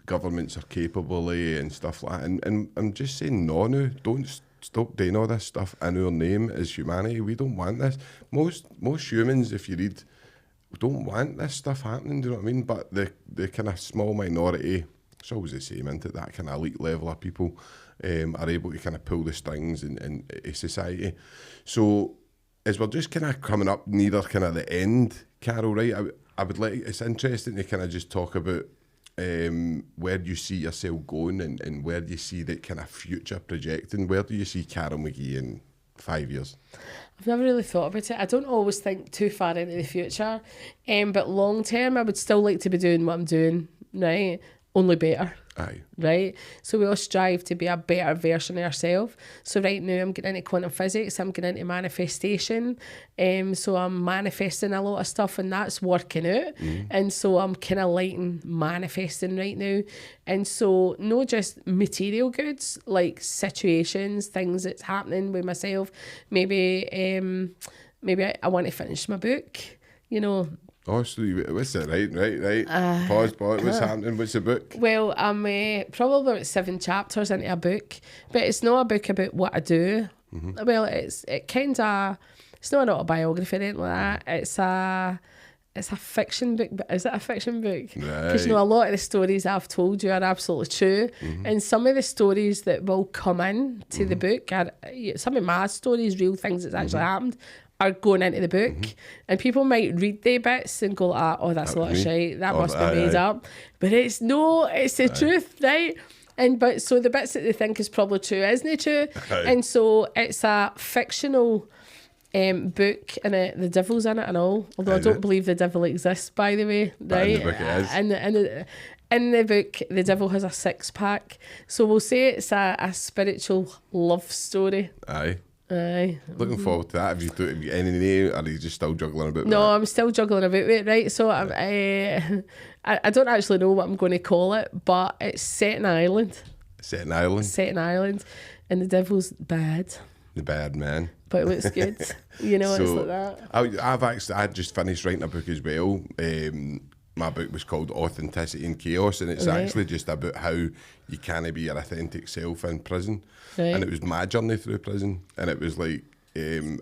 governments are capable of and stuff like that. And I'm just saying, no, don't stop doing all this stuff in our name as humanity. We don't want this. Most humans, if you read, don't want this stuff happening, do you know what I mean? But the kind of small minority, it's always the same, isn't it? That kind of elite level of people are able to kind of pull the strings in society. So as we're just kind of coming up near kind of the end, Carol, right, I would like, it's interesting to kind of just talk about where you see yourself going and where do you see that kind of future projecting. Where do you see Carol McGee in 5 years? I've never really thought about it. I don't always think too far into the future, but long term I would still like to be doing what I'm doing, right? Only better. Aye. Right? So we all strive to be a better version of ourselves. So right now I'm getting into quantum physics, I'm getting into manifestation. So I'm manifesting a lot of stuff and that's working out. And so I'm kind of lighting manifesting right now. And so not just material goods, like situations, things that's happening with myself. Maybe I want to finish my book, you know. Oh, so what's that? Right. Pause. What's happening? What's the book? Well, I'm probably about 7 chapters into a book, but it's not a book about what I do. Well, it's not an autobiography or anything like that. It's a fiction book, but is it a fiction book? Because you know, a lot of the stories I've told you are absolutely true, and some of the stories that will come in to the book are some of my stories, real things that's actually happened, are going into the book, and people might read the bits and go, oh, that's a lot of shite, that must be made up, but it's the truth, right? But so the bits that they think is probably true isn't true, and so it's a fictional book, and the devil's in it and all, although I don't believe the devil exists, by the way, right? In the book it is. In the book, the devil has a 6-pack, so we'll say it's a spiritual love story. Aye. Looking Mm-hmm. forward to that. Have you any name, or are you just still juggling about No, that? I'm still juggling about it, right? So I don't actually know what I'm going to call it, but it's set in Ireland. Set in Ireland? Set in Ireland, and the devil's bad. The Bird, man. But it looks good. You know, So, it's like that. I just finished writing a book as well. My book was called Authenticity and Chaos, and it's actually just about how you can't be your authentic self in prison. Right. And it was my journey through prison, and it was like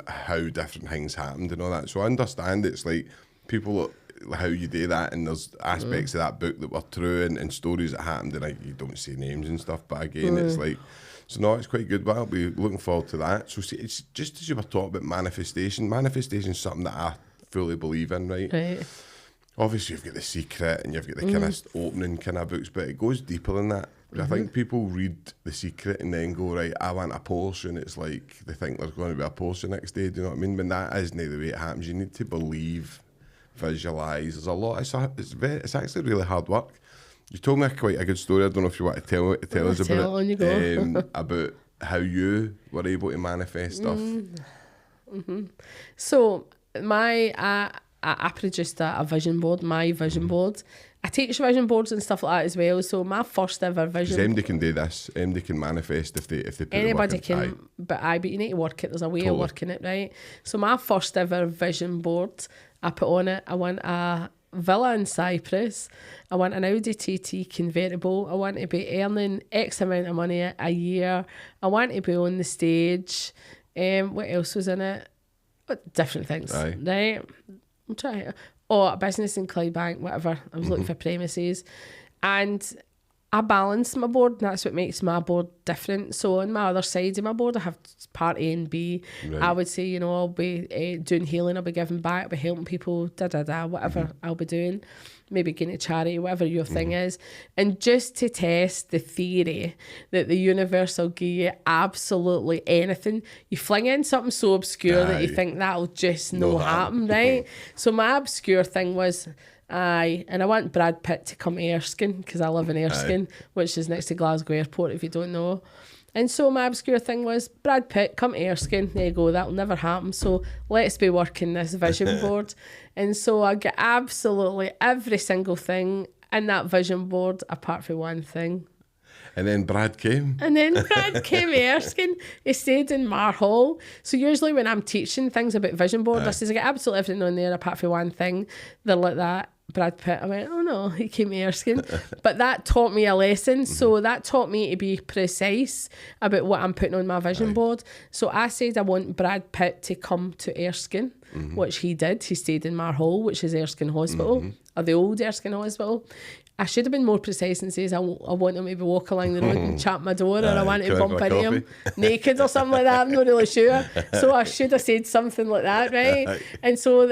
how different things happened and all that. So I understand it's like people, how you do that, and there's aspects of that book that were true, and stories that happened, and you don't say names and stuff, but again, it's like, so no, it's quite good, but I'll be looking forward to that. So see, it's just as you were talking about manifestation is something that I fully believe in, right? Obviously you've got The Secret and you've got the kind of opening kind of books, but it goes deeper than that. I think people read The Secret and then go, right, I want a Porsche, and it's like they think there's going to be a Porsche the next day, do you know what I mean? When that isn't the way it happens. You need to believe, visualise. There's a lot, it's actually really hard work. You told me quite a good story, I don't know if you want to tell us about it, about how you were able to manifest stuff. So I produced a vision board, my vision board. I teach vision boards and stuff like that as well. So my first ever vision. Because MD can do this. MD can manifest if they put anybody the work in. can, but you need to work it. There's a way of working it, right? So my first ever vision board, I put on it, I want a villa in Cyprus. I want an Audi TT convertible. I want to be earning X amount of money a year. I want to be on the stage. What else was in it? Different things, right? I'm trying. A business in Clydebank, whatever. I was looking for premises. And I balance my board, and that's what makes my board different. So on my other side of my board, I have part A and B. Right. I would say, you know, I'll be doing healing, I'll be giving back, I'll be helping people, whatever I'll be doing. Maybe getting a charity, whatever your thing is. And just to test the theory that the universe will give you absolutely anything, you fling in something so obscure that you think that'll just no happen, right? So my obscure thing was, and I want Brad Pitt to come to Erskine, because I live in Erskine, which is next to Glasgow Airport, if you don't know. And so my obscure thing was, Brad Pitt, come to Erskine. There you go, that'll never happen. So let's be working this vision board. And so I get absolutely every single thing in that vision board, apart from one thing. And then Brad came. And then Brad came to Erskine. He stayed in Mar Hall. So usually when I'm teaching things about vision board, I says I get absolutely everything on there apart from one thing. They're like that. Brad Pitt. I went, oh no, he came to Erskine. But that taught me a lesson. So that taught me to be precise about what I'm putting on my vision board. So I said I want Brad Pitt to come to Erskine, which he did. He stayed in Mar Hall, which is Erskine Hospital, or the old Erskine Hospital. I should have been more precise and says I want him to be walking along the road and chat my door, or I want to bump into him naked or something like that. I'm not really sure. So I should have said something like that, right? And so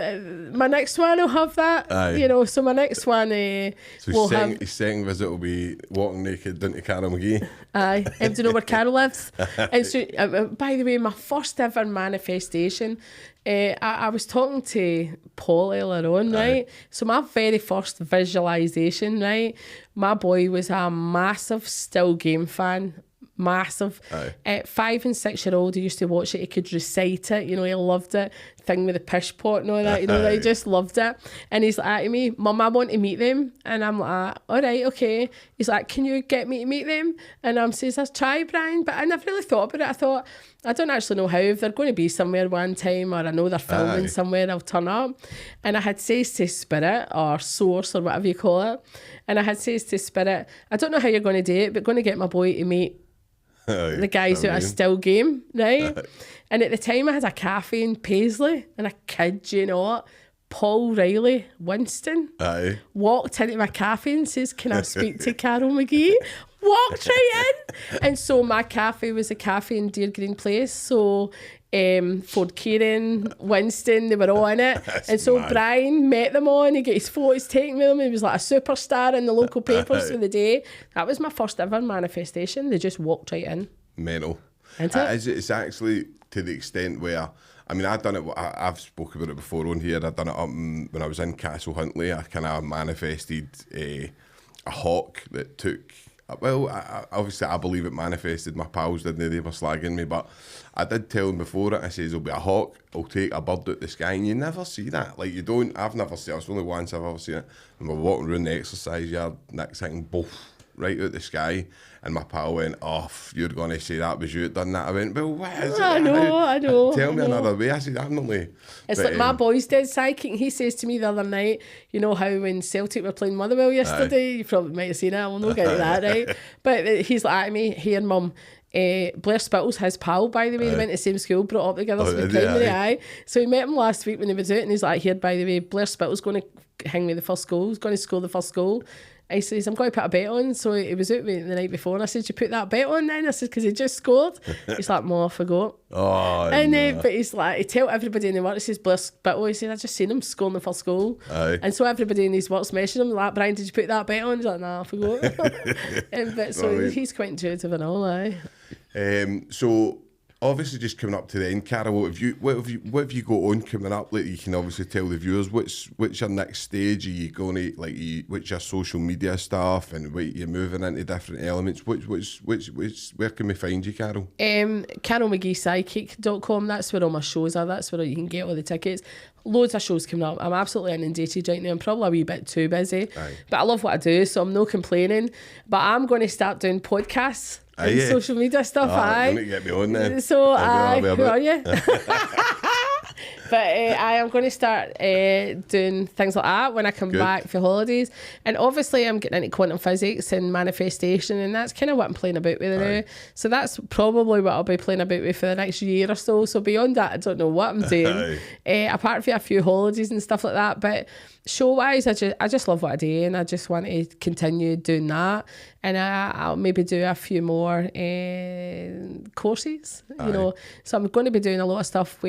my next one will have that, you know. So my next one will have... His second visit will be walking naked into Carol McGee. Aye. Do you know where Carol lives? And so, by the way, my first ever manifestation, I was talking to Paul earlier on, right? So my very first visualisation, right? My boy was a massive still game fan. Massive. At 5 and 6 year old, he used to watch it. He could recite it. You know, he loved it. Thing with the pish pot and all that. You know, he just loved it. And he's like to me, Mum, I want to meet them. And I'm like, all right, okay. He's like, can you get me to meet them? And I'm says, I'll try, Brian. But I never really thought about it. I thought, I don't actually know how. If they're going to be somewhere one time, or I know they're filming somewhere, I'll turn up. And I had says to Spirit, or Source, or whatever you call it. And I had says to Spirit, I don't know how you're going to do it, but going to get my boy to meet the guys who are still game, right? And at the time I had a cafe in Paisley, and I kid you not, Paul Riley Winston walked into my cafe and says, can I speak to Carol McGee? Walked right in. And so my cafe was a cafe in Deer Green Place. So Ford Kieran, Winston, they were all in it. And so mad. Brian met them all, and he got his photos taken with them. He was like a superstar in the local papers for the day. That was my first ever manifestation. They just walked right in. Mental. It's actually to the extent where, I mean, I've done it, I've spoken about it before on here. I've done it up when I was in Castle Huntly. I kind of manifested a hawk that took... Well, obviously I believe it manifested. My pals didn't, they were slagging me, but I did tell them before it. I says, there'll be a hawk, I'll take a bird out the sky, and you never see that. Like, you don't, I've never seen it. It's only once I've ever seen it. And we're walking around the exercise yard, next thing, boof, right out the sky. And my pal went, "Oh, you're going to say that was you that done that." I went, "Well, what is it? I know. Tell me another way." I said, "I'm not really." It's like my boys did psychic. He says to me the other night, you know how when Celtic were playing Motherwell yesterday, you probably might have seen it, we'll not get to that, right? But he's like, me, here, mum, Blair Spittle's his pal, by the way. They went to the same school, brought up together, so primary, So he met him last week when they was out, and he's like, here, by the way, Blair Spittle's going to hang me the first goal. He's going to score the first goal. I says, I'm going to put a bet on. So he was out with me the night before, and I said, you put that bet on then? I said, because he just scored. He's like, I forgot. But he's like, he tell everybody in the work, he says, Blair Spittle, he said, I just seen him scoring the first goal. And so everybody in his work's messaging him, like, Brian, did you put that bet on? He's like, nah, I forgot. But so he's quite intuitive and all, So obviously just coming up to the end, Carol, what have you got on coming up? Like, you can obviously tell the viewers what's your next stage. Are you going to what's your social media stuff, and you're moving into different elements? Where can we find you, Carol? Carol McGee Psychic.com. That's where all my shows are. That's where you can get all the tickets. Loads of shows coming up. I'm absolutely inundated right now. I'm probably a wee bit too busy, but I love what I do, so I'm no complaining. But I'm going to start doing podcasts. Social media stuff, You need to get me on then. So, who are you? But I am going to start doing things like that when I come back for holidays. And obviously I'm getting into quantum physics and manifestation, and that's kind of what I'm playing about with now. So that's probably what I'll be playing about with for the next year or so. So beyond that, I don't know what I'm doing. Apart from a few holidays and stuff like that. But show-wise, I just love what I do, and I just want to continue doing that. And I'll maybe do a few more courses, you know. So I'm going to be doing a lot of stuff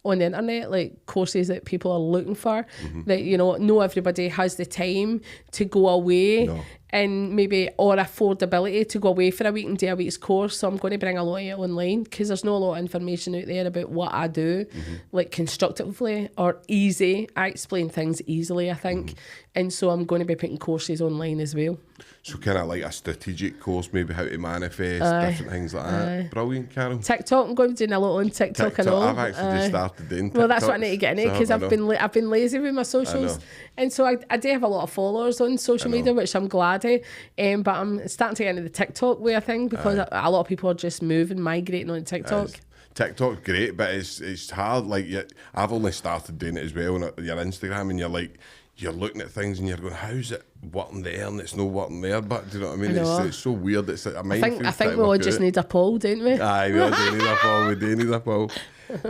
on the internet, like courses that people are looking for. That, you know, not everybody has the time to go away. And maybe, or affordability to go away for a week and do a week's course. So I'm going to bring a lot of it online, because there's not a lot of information out there about what I do, like constructively or easy. I explain things easily, I think. And so I'm going to be putting courses online as well. So kind of like a strategic course, maybe how to manifest, different things like that. Brilliant, Carol. TikTok, I'm going to be doing a lot on TikTok and all. I've actually just started doing TikTok. Well, that's what I need to get into, because I've been lazy with my socials. And so I do have a lot of followers on social media, which I'm glad of. But I'm starting to get into the TikTok way of thing, because a lot of people are just migrating on TikTok. TikTok's great, but it's hard. Like, I've only started doing it as well on your Instagram, and you're looking at things and you're going, how's it working there and it's not working there? But do you know what I mean? It's so weird. It's like a minefield. I think we all just need a poll, don't we? Aye, we all do need a poll. We do need a poll.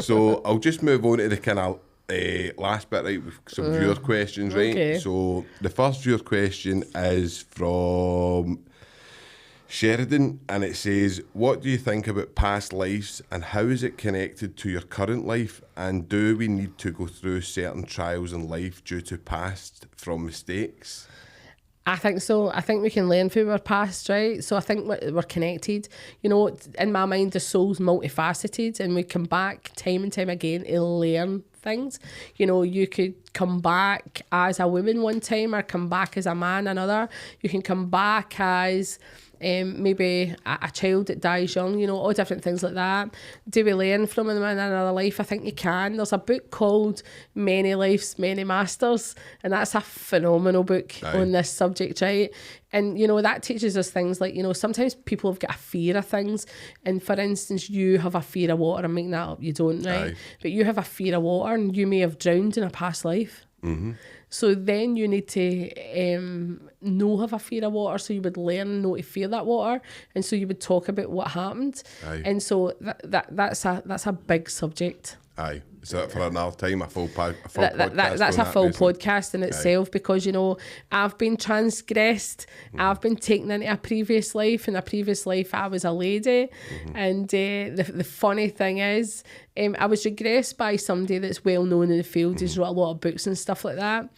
So I'll just move on to the kind of last bit, right, with some viewer questions, right? Okay. So the first viewer question is from Sheridan, and it says, what do you think about past lives, and how is it connected to your current life, and do we need to go through certain trials in life due to past from mistakes? I think so. I think we can learn from our past, right? So I think we're connected. You know, in my mind, the soul's multifaceted, and we come back time and time again to learn things. You know, you could come back as a woman one time, or come back as a man another. You can come back as maybe a child that dies young, you know, all different things like that. Do we learn from them in another life? I think you can. There's a book called Many Lives, Many Masters, and that's a phenomenal book on this subject, right? And, you know, that teaches us things like, you know, sometimes people have got a fear of things. And for instance, you have a fear of water. I'm making that up, you don't, right? But you have a fear of water, and you may have drowned in a past life. So then you need to know have a fear of water, so you would learn not to fear that water, and so you would talk about what happened. And so that's a big subject. So for another time, a full podcast. That's a full podcast in itself, because, you know, I've been transgressed. I've been taken into a previous life. In a previous life, I was a lady, and the funny thing is, I was regressed by somebody that's well known in the field. He's wrote a lot of books and stuff like that.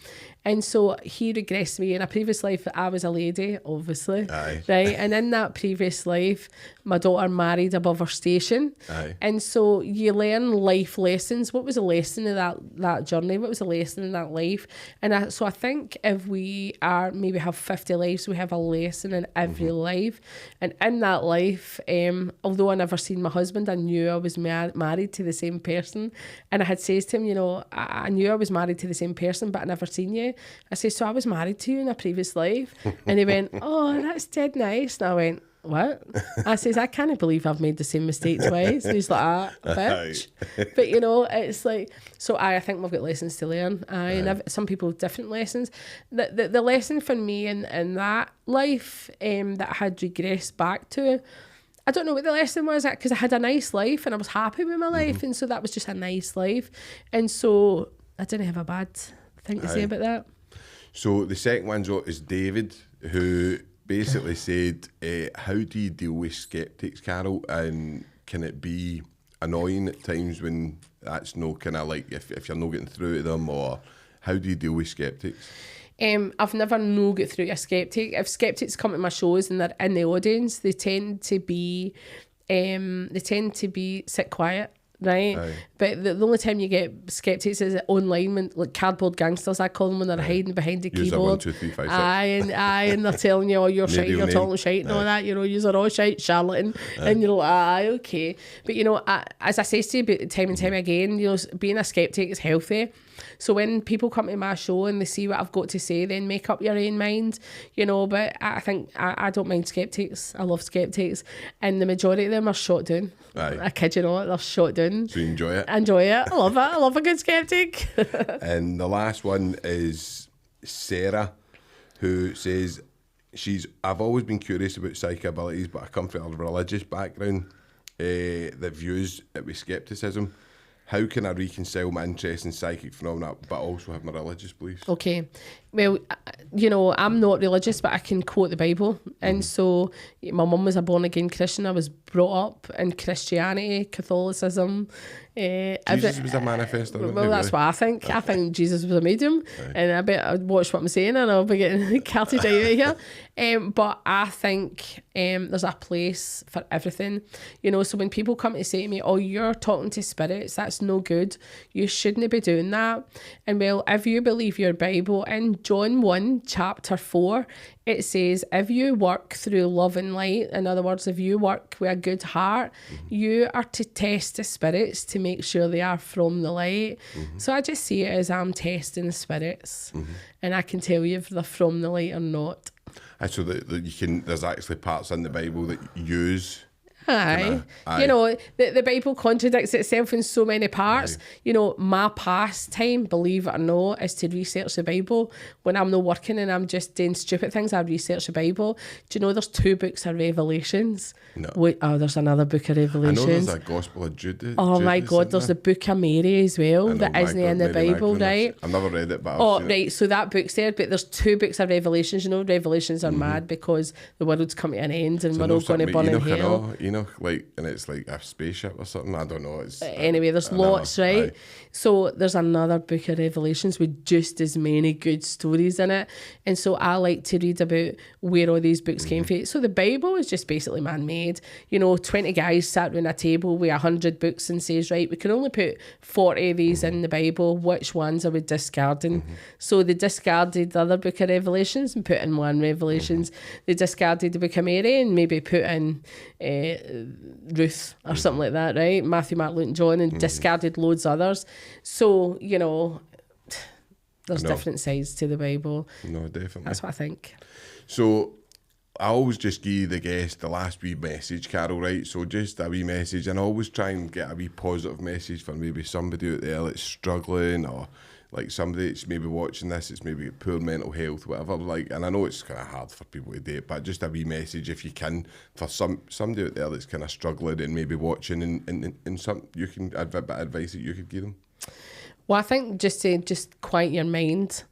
And so he regressed me. In a previous life, I was a lady, obviously, right? And in that previous life, my daughter married above her station. And so you learn life lessons. What was a lesson in that journey? What was a lesson in that life? And so I think if we maybe have 50 lives, we have a lesson in every life. And in that life, although I never seen my husband, I knew I was married to the the same person. And I had says to him, you know, I knew I was married to the same person, but I never seen you. I said, so I was married to you in a previous life. And he went, oh, that's dead nice. And I went, what? I says, I can't believe I've made the same mistake twice. And he's like, bitch. But you know, it's like, so I think we've got lessons to learn. And some people have different lessons. The lesson for me in that life that I had regressed back to, I don't know what the lesson was, because I had a nice life and I was happy with my life, and so that was just a nice life, and so I didn't have a bad thing to say about that. So the second one is David, who basically said, how do you deal with skeptics, Carol, and can it be annoying at times when that's no kind of like if you're not getting through to them, or how do you deal with skeptics? I've never no got through a skeptic. If skeptics come to my shows and they're in the audience, they tend to be sit quiet, right? Aye. But the only time you get skeptics is online, when like cardboard gangsters, I call them, when they're hiding behind the keyboard. 1, 2, 3, 5, 6. And they're telling you, oh, you're shite, you're talking shite and all that, you know, you're all shite, charlatan, and you're like, okay. But you know, as I say to you time and time again, you know, being a skeptic is healthy. So when people come to my show and they see what I've got to say, then make up your own mind, you know. But I think I don't mind skeptics. I love skeptics, and the majority of them are shot down. Aye. I kid you not, they're shot down. So you enjoy it? I enjoy it. I love it. I love a good skeptic. And the last one is Sarah, who says, I've always been curious about psychic abilities, but I come from a religious background that views it with scepticism. How can I reconcile my interest in psychic phenomena but also have my religious beliefs? Okay. Well, you know, I'm not religious, but I can quote the Bible. And so my mum was a born-again Christian. I was brought up in Christianity, Catholicism. Jesus was a manifestor. Well, that's what I think. I think Jesus was a medium. Aye. And I bet I'd watch what I'm saying and I'll be getting carted out of here. But I think there's a place for everything. You know, so when people come to say to me, oh, you're talking to spirits, that's no good. You shouldn't be doing that. And well, if you believe your Bible, in John 1, chapter 4, it says, if you work through love and light, in other words, if you work with a good heart, you are to test the spirits to make sure they are from the light. So I just see it as I'm testing the spirits, and I can tell you if they're from the light or not. So that you can, there's actually parts in the Bible that you use. Aye. You know, the Bible contradicts itself in so many parts. Aye. You know, my pastime, believe it or not, is to research the Bible. When I'm not working and I'm just doing stupid things, I research the Bible. Do you know there's 2 books of Revelations? No. Wait, there's another book of Revelations. I know there's a Gospel of Judas. Oh my God, there's the Book of Mary as well that isn't in the Bible, right? I've never read it, but I've seen it. So that book's there, but there's 2 books of Revelations. You know, Revelations are mad because the world's come to an end and we're all going to burn in hell. Like, and it's like a spaceship or something. I don't know. It's anyway, there's lots, right? Aye. So there's another book of Revelations with just as many good stories in it, and so I like to read about where all these books came from. So the Bible is just basically man-made. You know, 20 guys sat around a table with 100 books and says, right, we can only put 40 of these in the Bible. Which ones are we discarding? So they discarded the other book of Revelations and put in one Revelations. They discarded the book of Mary and maybe put in Ruth or something like that, right? Matthew, Mark, Luke and John, and discarded loads of others. So, you know, there's different sides to the Bible. No, definitely. That's what I think. So I always just give the guest the last wee message, Carol, right? So just a wee message, and I always try and get a wee positive message for maybe somebody out there that's struggling, or like somebody that's maybe watching this, it's maybe poor mental health, whatever. Like, and I know it's kind of hard for people to do it, but just a wee message if you can for somebody out there that's kind of struggling and maybe watching, and some you can advice that you could give them. Well, I think just to quiet your mind.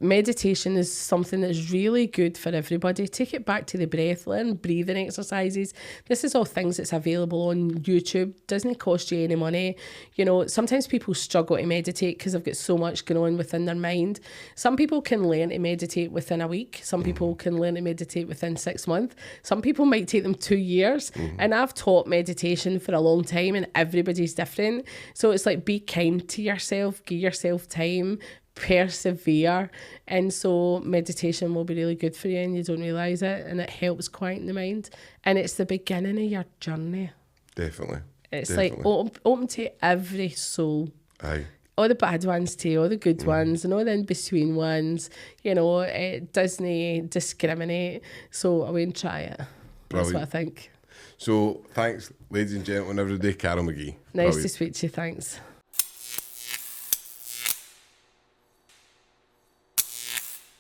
Meditation is something that's really good for everybody. Take it back to the breath, learn breathing exercises. This is all things that's available on YouTube. Doesn't cost you any money. You know, sometimes people struggle to meditate because they've got so much going on within their mind. Some people can learn to meditate within a week. Some people can learn to meditate within 6 months. Some people might take them 2 years. And I've taught meditation for a long time, and everybody's different. So it's like, be kind to yourself, give yourself time, persevere, and so meditation will be really good for you and you don't realise it, and it helps quieten the mind, and it's the beginning of your journey. Definitely. It's Definitely. like open to every soul. Aye. All the bad ones too, all the good ones, and all the in-between ones. You know, it doesn't discriminate. So I wouldn't try it. That's what I think. So thanks, ladies and gentlemen, everybody. Carol McGee. Nice to speak to you, thanks.